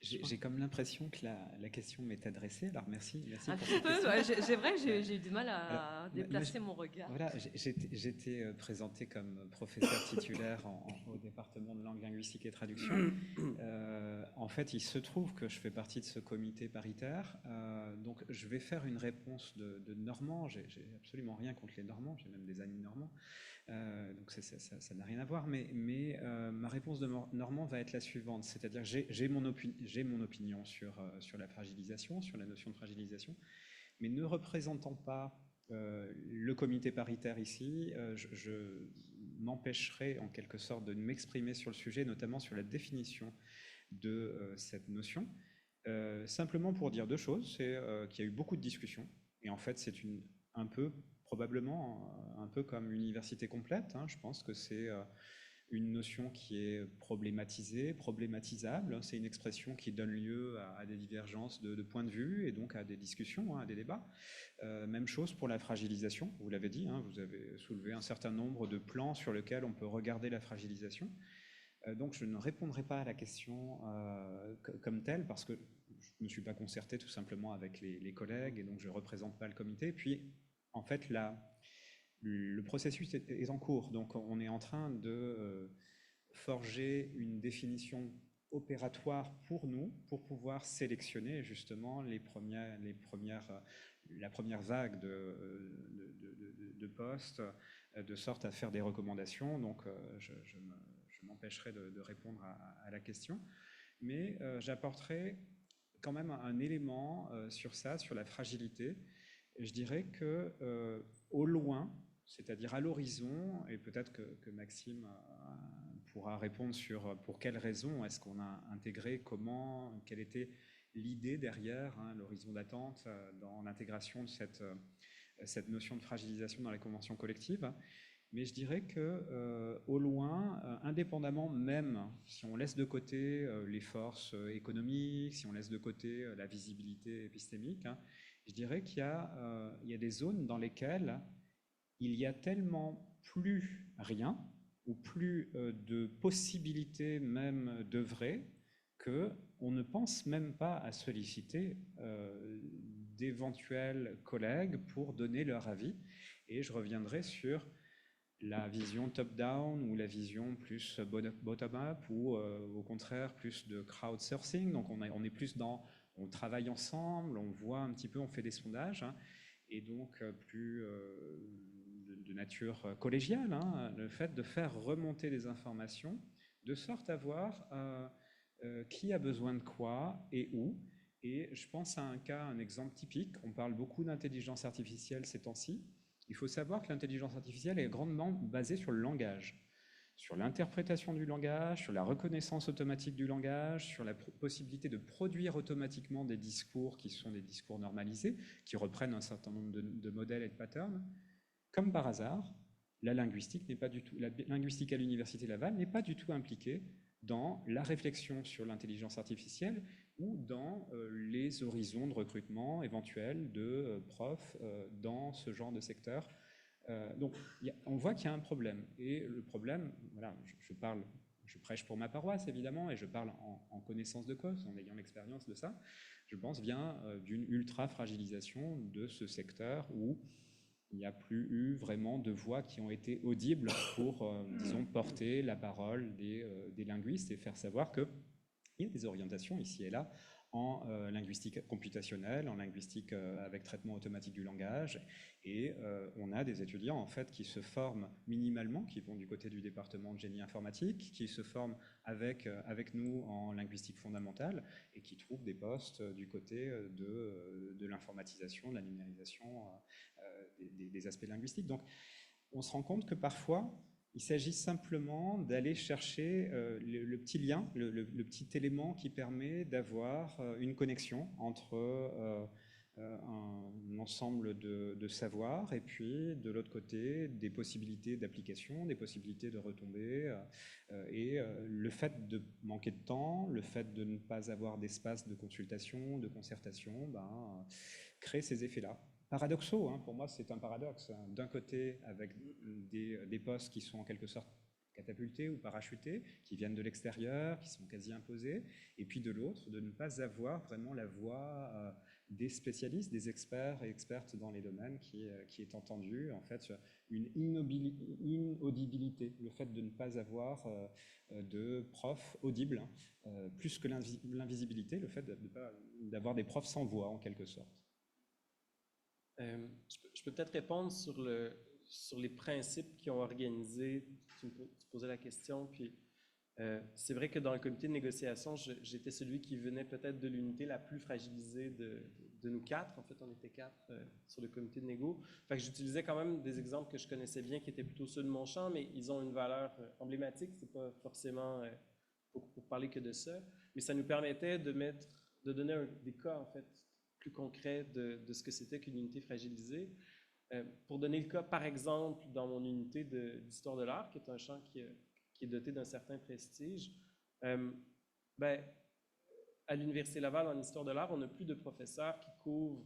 Speaker 3: J'ai comme l'impression que la question m'est adressée, alors merci
Speaker 6: Un
Speaker 3: pour
Speaker 6: petit
Speaker 3: cette
Speaker 6: peu,
Speaker 3: question.
Speaker 6: ouais, j'ai vrai, j'ai eu du mal à
Speaker 3: Alors,
Speaker 6: déplacer mon regard.
Speaker 3: Voilà, j'étais présenté comme professeur titulaire au département de langue linguistique et traduction. En fait, il se trouve que je fais partie de ce comité paritaire, donc je vais faire une réponse de Normand. J'ai absolument rien contre les Normands, j'ai même des amis normands, donc ça n'a rien à voir, mais ma réponse de Normand va être la suivante, c'est-à-dire j'ai mon opinion sur la fragilisation, sur la notion de fragilisation, mais ne représentant pas le comité paritaire ici, je m'empêcherai en quelque sorte de m'exprimer sur le sujet, notamment sur la définition de cette notion. Simplement pour dire deux choses, c'est qu'il y a eu beaucoup de discussions, et en fait c'est un peu, probablement, un peu comme l'université complète, hein. Je pense que c'est une notion qui est problématisée, problématisable. C'est une expression qui donne lieu à des divergences de points de vue et donc à des discussions, hein, à des débats. Même chose pour la fragilisation, vous l'avez dit, hein, vous avez soulevé un certain nombre de plans sur lesquels on peut regarder la fragilisation. Donc je ne répondrai pas à la question comme telle parce que je ne me suis pas concerté tout simplement avec les collègues et donc je ne représente pas le comité. Puis en fait, le processus est en cours, donc on est en train de forger une définition opératoire pour nous, pour pouvoir sélectionner justement la première vague de postes, de sorte à faire des recommandations. Donc je m'empêcherai de répondre à la question, mais j'apporterai quand même un élément sur ça, sur la fragilité. Je dirais que au loin, c'est-à-dire à l'horizon, et peut-être que Maxime pourra répondre sur pour quelles raisons est-ce qu'on a intégré, quelle était l'idée derrière, hein, l'horizon d'attente dans l'intégration de cette notion de fragilisation dans les conventions collectives. Mais je dirais que au loin, indépendamment même, si on laisse de côté les forces économiques, si on laisse de côté la visibilité épistémique, hein, je dirais qu'il y a des zones dans lesquelles il y a tellement plus rien, ou plus de possibilités même d'œuvrer, qu'on ne pense même pas à solliciter d'éventuels collègues pour donner leur avis. Et je reviendrai sur la vision top-down ou la vision plus bottom-up ou au contraire plus de crowdsourcing. Donc on est plus dans, on travaille ensemble, on voit un petit peu, on fait des sondages, hein, et donc plus de nature collégiale, hein, le fait de faire remonter des informations de sorte à voir qui a besoin de quoi et où. Et je pense à un exemple typique. On parle beaucoup d'intelligence artificielle ces temps-ci. Il faut savoir que l'intelligence artificielle est grandement basée sur le langage, sur l'interprétation du langage, sur la reconnaissance automatique du langage, sur la possibilité de produire automatiquement des discours qui sont des discours normalisés, qui reprennent un certain nombre de modèles et de patterns. Comme par hasard, la linguistique à l'Université Laval n'est pas du tout impliquée dans la réflexion sur l'intelligence artificielle ou dans les horizons de recrutement éventuels de profs dans ce genre de secteur. Donc on voit qu'il y a un problème. Et le problème, voilà, je prêche pour ma paroisse évidemment, et je parle en connaissance de cause, en ayant l'expérience de ça, je pense vient d'une ultra-fragilisation de ce secteur où il n'y a plus eu vraiment de voix qui ont été audibles pour, disons, porter la parole des linguistes et faire savoir qu'il y a des orientations ici et là en linguistique computationnelle, en linguistique avec traitement automatique du langage. Et on a des étudiants en fait qui se forment minimalement, qui vont du côté du département de génie informatique, qui se forment avec nous en linguistique fondamentale et qui trouvent des postes du côté de l'informatisation, de la numérisation des aspects linguistiques. Donc on se rend compte que parfois, il s'agit simplement d'aller chercher le petit lien, le petit élément qui permet d'avoir une connexion entre un ensemble de savoirs et puis de l'autre côté des possibilités d'application, des possibilités de retombées et le fait de manquer de temps, le fait de ne pas avoir d'espace de consultation, de concertation, crée ces effets-là. Paradoxaux, hein, pour moi c'est un paradoxe. D'un côté avec des postes qui sont en quelque sorte catapultés ou parachutés, qui viennent de l'extérieur, qui sont quasi imposés, et puis de l'autre, de ne pas avoir vraiment la voix des spécialistes, des experts et expertes dans les domaines qui est entendue, en fait, une inaudibilité, le fait de ne pas avoir de profs audibles, plus que l'invisibilité, le fait d'avoir des profs sans voix, en quelque sorte.
Speaker 2: Je peux peut-être répondre sur les principes qui ont organisé, tu posais la question, puis c'est vrai que dans le comité de négociation, j'étais celui qui venait peut-être de l'unité la plus fragilisée de nous quatre. En fait, on était quatre sur le comité de négo. Fait que j'utilisais quand même des exemples que je connaissais bien, qui étaient plutôt ceux de mon champ, mais ils ont une valeur emblématique. C'est pas forcément pour parler que de ça, mais ça nous permettait de mettre de donner des cas, en fait, plus concrets de ce que c'était qu'une unité fragilisée. Pour donner le cas, par exemple, dans mon unité d'histoire de l'art, qui est un champ qui est doté d'un certain prestige, ben, à l'Université Laval, en histoire de l'art, on n'a plus de professeurs qui couvrent,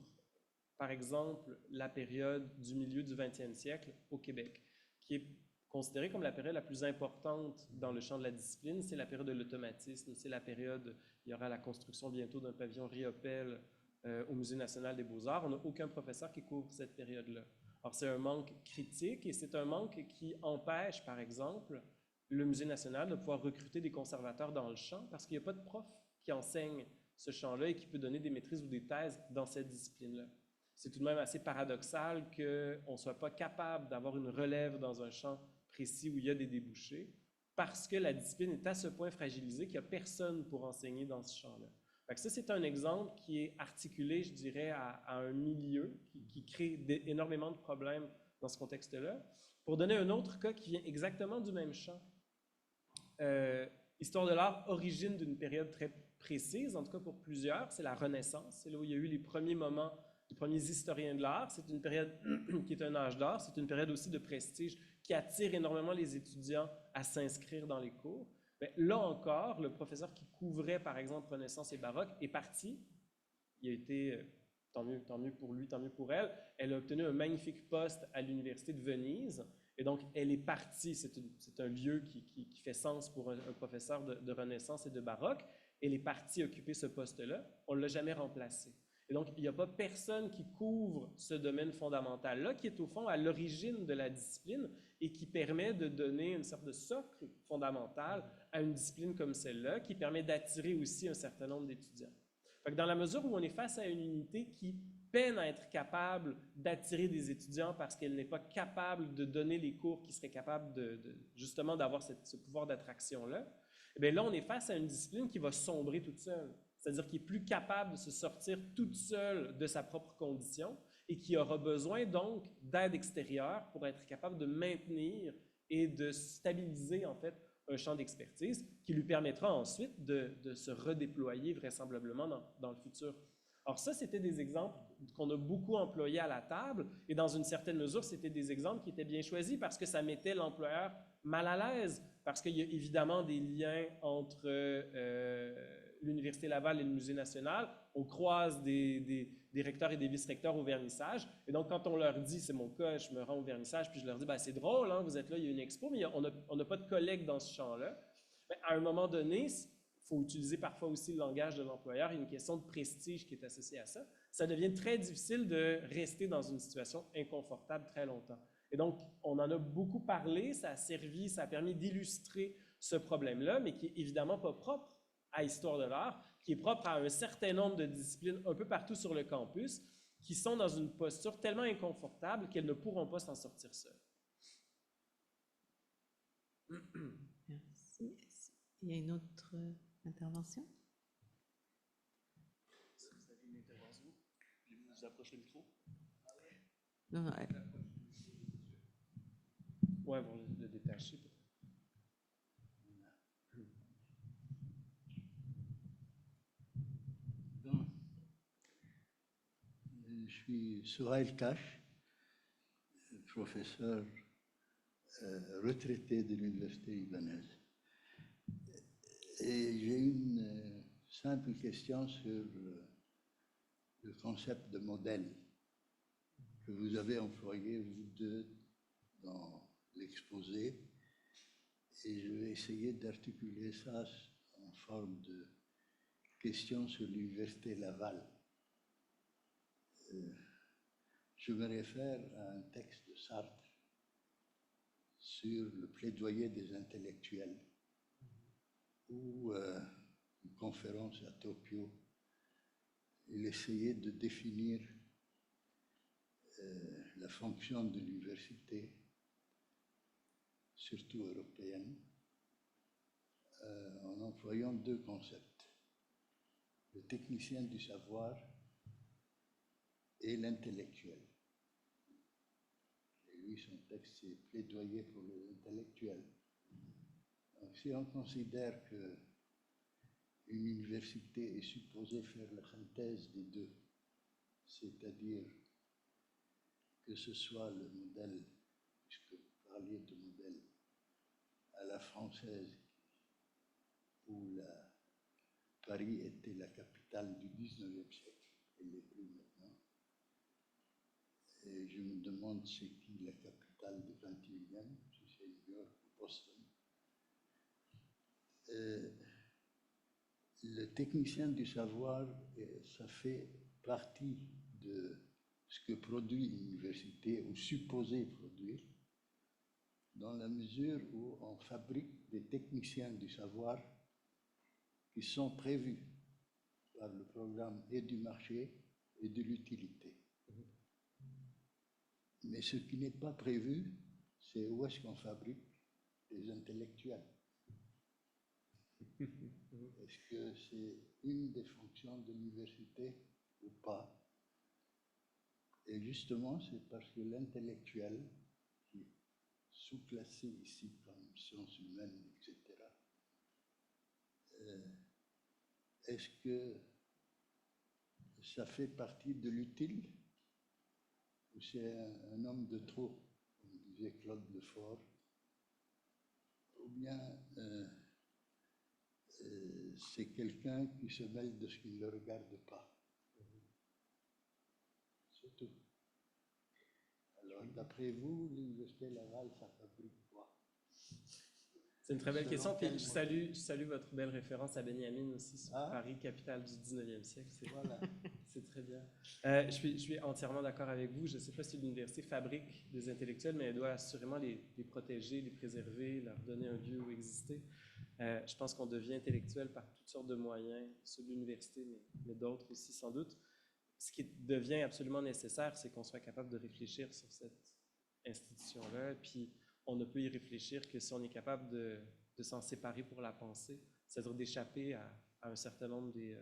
Speaker 2: par exemple, la période du milieu du 20e siècle au Québec, qui est considérée comme la période la plus importante dans le champ de la discipline. C'est la période de l'automatisme, c'est la période, il y aura la construction bientôt d'un pavillon Riopelle au Musée national des beaux-arts. On n'a aucun professeur qui couvre cette période-là. Alors, c'est un manque critique et c'est un manque qui empêche, par exemple, le Musée national de pouvoir recruter des conservateurs dans le champ parce qu'il n'y a pas de prof qui enseigne ce champ-là et qui peut donner des maîtrises ou des thèses dans cette discipline-là. C'est tout de même assez paradoxal qu'on ne soit pas capable d'avoir une relève dans un champ précis où il y a des débouchés parce que la discipline est à ce point fragilisée qu'il n'y a personne pour enseigner dans ce champ-là. Ça, c'est un exemple qui est articulé, je dirais, à un milieu qui crée énormément de problèmes dans ce contexte-là. Pour donner un autre cas qui vient exactement du même champ, histoire de l'art, origine d'une période très précise, en tout cas pour plusieurs, c'est la Renaissance. C'est là où il y a eu les premiers moments, les premiers historiens de l'art. C'est une période qui est un âge d'or. C'est une période aussi de prestige qui attire énormément les étudiants à s'inscrire dans les cours. Mais là encore, le professeur qui couvrait, par exemple, Renaissance et Baroque est parti. Il a été, tant mieux pour lui, tant mieux pour elle. Elle a obtenu un magnifique poste à l'Université de Venise. Et donc, elle est partie. C'est un lieu qui fait sens pour un professeur de Renaissance et de Baroque. Elle est partie occuper ce poste-là. On ne l'a jamais remplacé. Et donc, il n'y a pas personne qui couvre ce domaine fondamental-là, qui est au fond à l'origine de la discipline et qui permet de donner une sorte de socle fondamental à une discipline comme celle-là, qui permet d'attirer aussi un certain nombre d'étudiants. Dans la mesure où on est face à une unité qui peine à être capable d'attirer des étudiants parce qu'elle n'est pas capable de donner les cours qui seraient capables justement d'avoir ce pouvoir d'attraction-là, eh bien là, on est face à une discipline qui va sombrer toute seule. C'est-à-dire qui est plus capable de se sortir toute seule de sa propre condition et qui aura besoin donc d'aide extérieure pour être capable de maintenir et de stabiliser en fait un champ d'expertise qui lui permettra ensuite de se redéployer vraisemblablement dans le futur. Alors ça, c'était des exemples qu'on a beaucoup employés à la table et dans une certaine mesure, c'était des exemples qui étaient bien choisis parce que ça mettait l'employeur mal à l'aise parce qu'il y a évidemment des liens entre l'Université Laval et le Musée national. On croise des recteurs et des vice-recteurs au vernissage. Et donc, quand on leur dit, c'est mon cas, je me rends au vernissage, puis je leur dis, ben, c'est drôle, hein, vous êtes là, il y a une expo, mais on n'a pas de collègues dans ce champ-là. Mais à un moment donné, il faut utiliser parfois aussi le langage de l'employeur. Il y a une question de prestige qui est associée à ça. Ça devient très difficile de rester dans une situation inconfortable très longtemps. Et donc, on en a beaucoup parlé, ça a servi, ça a permis d'illustrer ce problème-là, mais qui n'est évidemment pas propre à Histoire de l'art, qui est propre à un certain nombre de disciplines un peu partout sur le campus, qui sont dans une posture tellement inconfortable qu'elles ne pourront pas s'en sortir seules.
Speaker 1: Merci. Il y a une autre intervention?
Speaker 2: Si vous avez une intervention, vous approchez le micro.
Speaker 1: Non, non.
Speaker 2: Oui, vous le détachez peut-être.
Speaker 7: Je suis Sohail Kash, professeur retraité de l'Université libanaise. Et j'ai une simple question sur le concept de modèle que vous avez employé, vous deux, dans l'exposé. Et je vais essayer d'articuler ça en forme de question sur l'Université Laval. Je me réfère à un texte de Sartre sur le plaidoyer des intellectuels, ou une conférence à Tokyo. Il essayait de définir la fonction de l'université, surtout européenne, en employant deux concepts: le technicien du savoir et l'intellectuel. Et lui, son texte, c'est plaidoyer pour les intellectuels. Donc, si on considère que une université est supposée faire la synthèse des deux, c'est-à-dire que ce soit le modèle, puisque vous parliez de modèle à la française, où Paris était la capitale du 19e siècle, elle l'est plus maintenant. Et je me demande c'est qui la capitale du 21e, si c'est New York ou Boston. Le technicien du savoir, ça fait partie de ce que produit une université, ou supposé produire, dans la mesure où on fabrique des techniciens du savoir qui sont prévus par le programme et du marché et de l'utilité. Mais ce qui n'est pas prévu, c'est où est-ce qu'on fabrique des intellectuels. Est-ce que c'est une des fonctions de l'université ou pas? Et justement, c'est parce que l'intellectuel, qui est sous-classé ici comme sciences humaines, etc., est-ce que ça fait partie de l'utile ou c'est un homme de trop, comme disait Claude Lefort, ou bien c'est quelqu'un qui se mêle de ce qui ne le regarde pas. C'est tout. Alors, d'après vous, l'Université Laval, ça fabrique quoi?
Speaker 2: C'est une très belle
Speaker 7: Selon
Speaker 2: question. Puis
Speaker 7: quel
Speaker 2: je salue votre belle référence à Benjamin aussi sur Paris, capitale du 19e siècle.
Speaker 7: Voilà.
Speaker 2: C'est très bien. Je suis entièrement d'accord avec vous. Je ne sais pas si l'université fabrique des intellectuels, mais elle doit assurément les protéger, les préserver, leur donner un lieu où exister. Je pense qu'on devient intellectuel par toutes sortes de moyens, ceux de l'université, mais d'autres aussi sans doute. Ce qui devient absolument nécessaire, c'est qu'on soit capable de réfléchir sur cette institution-là, puis on ne peut y réfléchir que si on est capable de s'en séparer pour la pensée, c'est-à-dire d'échapper à un certain nombre des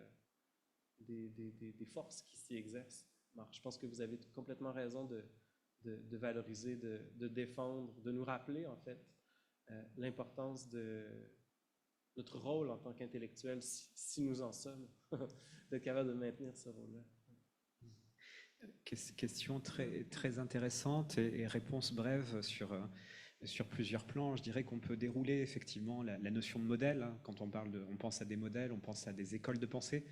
Speaker 2: forces qui s'y exercent. Alors, je pense que vous avez complètement raison de valoriser, de défendre, de nous rappeler, en fait, l'importance de notre rôle en tant qu'intellectuel, si nous en sommes, d'être capable de maintenir ce rôle-là.
Speaker 3: Question très, très intéressante et réponse brève sur plusieurs plans. Je dirais qu'on peut dérouler effectivement la notion de modèle. Quand on pense à des modèles, on pense à des écoles de pensée.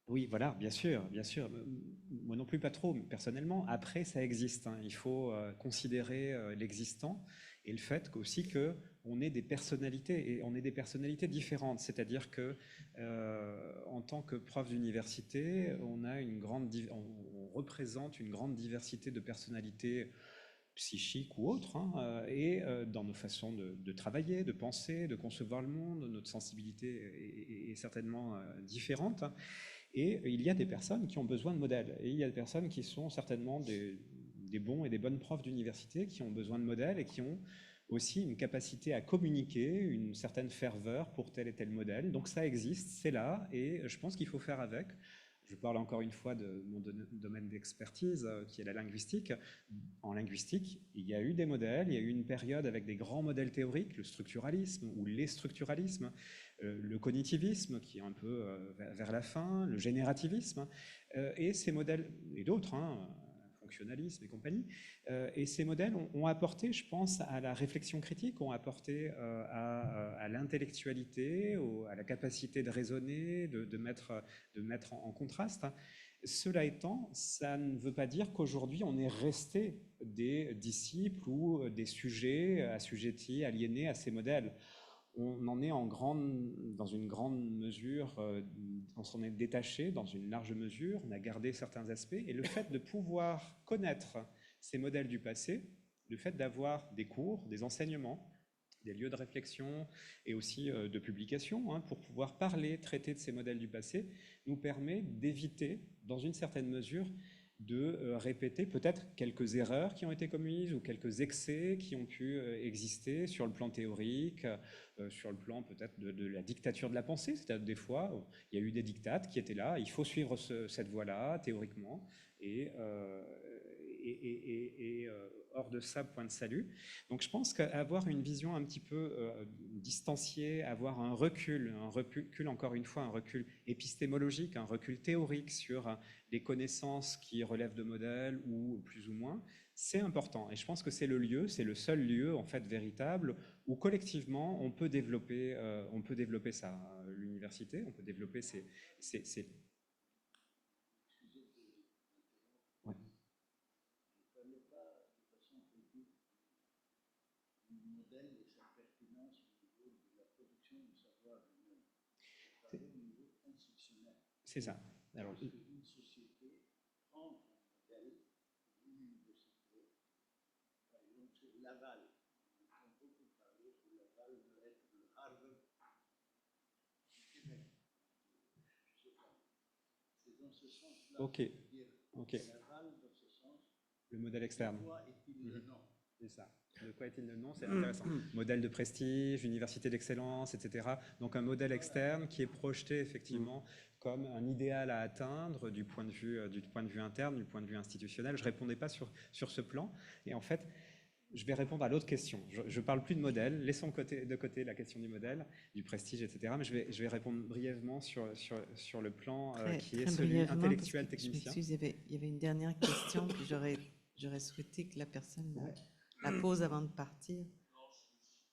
Speaker 3: Oui, voilà, bien sûr, bien sûr. Moi non plus, pas trop, personnellement. Après, ça existe. Il faut considérer l'existant et le fait aussi qu'on ait des personnalités, et on est des personnalités différentes. C'est-à-dire que, en tant que prof d'université, on représente une grande diversité de personnalités psychiques ou autres, et dans nos façons de travailler, de penser, de concevoir le monde, notre sensibilité est certainement différente. Et il y a des personnes qui ont besoin de modèles. Et il y a des personnes qui sont certainement des bons et des bonnes profs d'université qui ont besoin de modèles et qui ont aussi une capacité à communiquer, une certaine ferveur pour tel et tel modèle. Donc ça existe, c'est là, et je pense qu'il faut faire avec. Je parle encore une fois de mon domaine d'expertise, qui est la linguistique. En linguistique, il y a eu des modèles, il y a eu une période avec des grands modèles théoriques, le structuralisme ou les structuralismes, le cognitivisme qui est un peu vers la fin, le générativisme, et ces modèles, et d'autres, fonctionnalisme et compagnie, et ces modèles ont apporté, je pense, à la réflexion critique, ont apporté à l'intellectualité, à la capacité de raisonner, de mettre en contraste. Cela étant, ça ne veut pas dire qu'aujourd'hui on est resté des disciples ou des sujets assujettis, aliénés à ces modèles. On en est dans une grande mesure, on s'en est détaché dans une large mesure, on a gardé certains aspects, et le fait de pouvoir connaître ces modèles du passé, le fait d'avoir des cours, des enseignements, des lieux de réflexion et aussi de publication, pour pouvoir traiter de ces modèles du passé, nous permet d'éviter, dans une certaine mesure, de répéter peut-être quelques erreurs qui ont été commises ou quelques excès qui ont pu exister sur le plan théorique, sur le plan peut-être de la dictature de la pensée. C'est-à-dire des fois, il y a eu des dictates qui étaient là, il faut suivre cette voie-là théoriquement, et hors de ça, point de salut. Donc je pense qu'avoir une vision un petit peu distanciée, avoir un recul encore une fois, un recul épistémologique, un recul théorique sur les connaissances qui relèvent de modèles ou plus ou moins, c'est important. Et je pense que c'est le seul lieu en fait véritable où collectivement on peut développer ça. L'université, on peut développer ces ouais.
Speaker 7: Modèle et sa pertinence au niveau de la production du savoir lui-même. Au niveau institutionnel.
Speaker 3: C'est ça. Alors,
Speaker 7: une société prend un modèle d'une université, par exemple, c'est Laval. On entend beaucoup parler que Laval veut être le Harvard du Québec. Je sais pas. C'est dans ce sens-là.
Speaker 3: Ok.
Speaker 7: Laval, dans ce sens.
Speaker 3: Le modèle externe.
Speaker 7: De quoi est-il le nom?
Speaker 3: C'est ça. De quoi est-il le nom? C'est intéressant. Modèle de prestige, université d'excellence, etc. Donc un modèle externe qui est projeté effectivement comme un idéal à atteindre du point de vue interne, du point de vue institutionnel. Je ne répondais pas sur ce plan. Et en fait, je vais répondre à l'autre question. Je ne parle plus de modèle. Laissons de côté la question du modèle, du prestige, etc. Mais je vais répondre brièvement sur le plan qui est celui intellectuel, technicien.
Speaker 1: Il y avait une dernière question, puis j'aurais souhaité que la personne la pose avant de partir. Non, je suis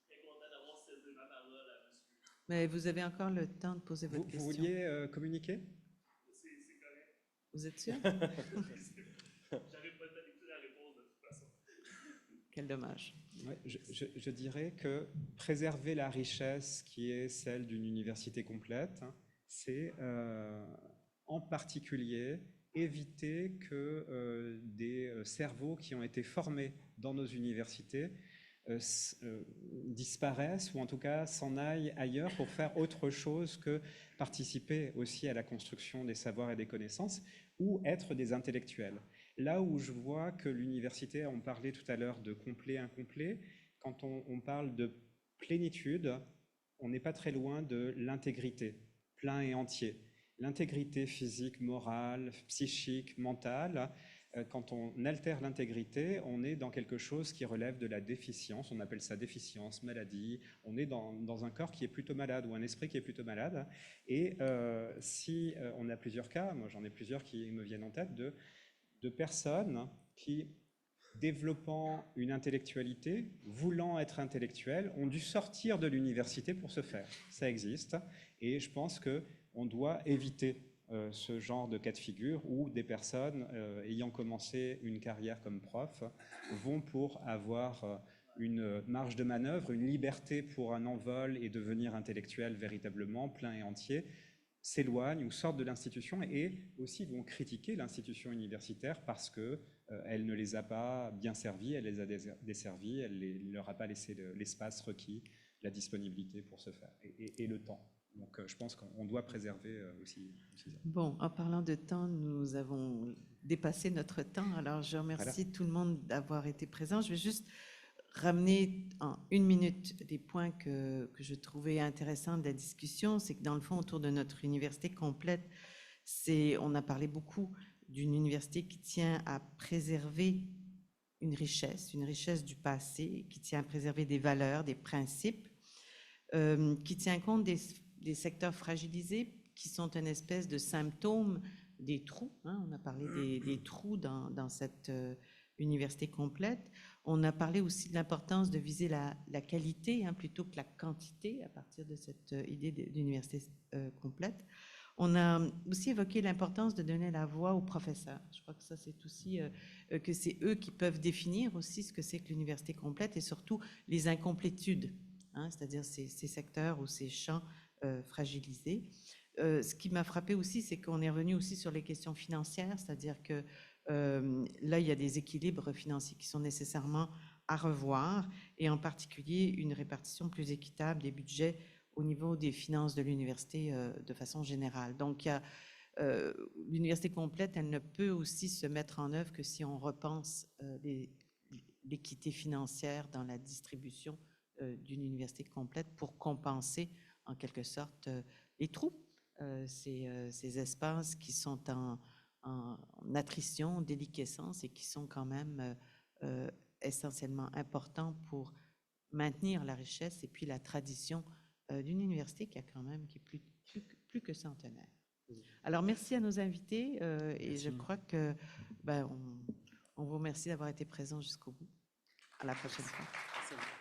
Speaker 1: très content d'avoir cédé ma parole à monsieur. Mais vous avez encore le temps de poser votre question.
Speaker 3: Vous vouliez communiquer?
Speaker 1: C'est correct. Vous êtes sûr?
Speaker 8: J'avais pas d'habitude à répondre de toute façon.
Speaker 1: Quel dommage.
Speaker 3: Ouais, je dirais que préserver la richesse qui est celle d'une université complète, c'est en particulier éviter que des cerveaux qui ont été formés dans nos universités disparaissent ou en tout cas s'en aillent ailleurs pour faire autre chose que participer aussi à la construction des savoirs et des connaissances ou être des intellectuels. Là où je vois que l'université, on parlait tout à l'heure de complet, incomplet, quand on parle de plénitude, on n'est pas très loin de l'intégrité, plein et entier. L'intégrité physique, morale, psychique, mentale, quand on altère l'intégrité, on est dans quelque chose qui relève de la déficience, on appelle ça déficience, maladie, on est dans un corps qui est plutôt malade ou un esprit qui est plutôt malade. Et si on a plusieurs cas, moi j'en ai plusieurs qui me viennent en tête, de personnes qui, développant une intellectualité, voulant être intellectuelles, ont dû sortir de l'université pour ce faire. Ça existe et je pense qu'on doit éviter ce genre de cas de figure où des personnes ayant commencé une carrière comme prof vont pour avoir une marge de manœuvre, une liberté pour un envol et devenir intellectuel véritablement plein et entier, s'éloignent ou sortent de l'institution et aussi vont critiquer l'institution universitaire parce qu'elle ne les a pas bien servis, elle les a desservis, elle ne leur a pas laissé l'espace requis, la disponibilité pour ce faire et le temps. Donc je pense qu'on doit préserver aussi ça.
Speaker 1: Bon, en parlant de temps, nous avons dépassé notre temps, alors je remercie tout le monde d'avoir été présent. Je vais juste ramener en 1 minute des points que je trouvais intéressants de la discussion. C'est que dans le fond, autour de notre université complète, on a parlé beaucoup d'une université qui tient à préserver une richesse du passé, qui tient à préserver des valeurs, des principes, qui tient compte des secteurs fragilisés qui sont une espèce de symptôme des trous. On a parlé des trous dans cette université complète. On a parlé aussi de l'importance de viser la qualité plutôt que la quantité à partir de cette idée d'université complète. On a aussi évoqué l'importance de donner la voix aux professeurs. Je crois que ça, c'est aussi que c'est eux qui peuvent définir aussi ce que c'est que l'université complète et surtout les incomplétudes, c'est-à-dire ces secteurs ou ces champs fragilisés. Ce qui m'a frappé aussi, c'est qu'on est revenu aussi sur les questions financières, c'est-à-dire que là, il y a des équilibres financiers qui sont nécessairement à revoir, et en particulier une répartition plus équitable des budgets au niveau des finances de l'université de façon générale. Donc, l'université complète, elle ne peut aussi se mettre en œuvre que si on repense l'équité financière dans la distribution d'une université complète pour compenser en quelque sorte les trous, ces espaces qui sont en en attrition, déliquescence et qui sont quand même essentiellement importants pour maintenir la richesse et puis la tradition d'une université qui est plus que centenaire. Alors, merci à nos invités et je crois que on vous remercie d'avoir été présents jusqu'au bout. À la prochaine fois.
Speaker 2: Merci.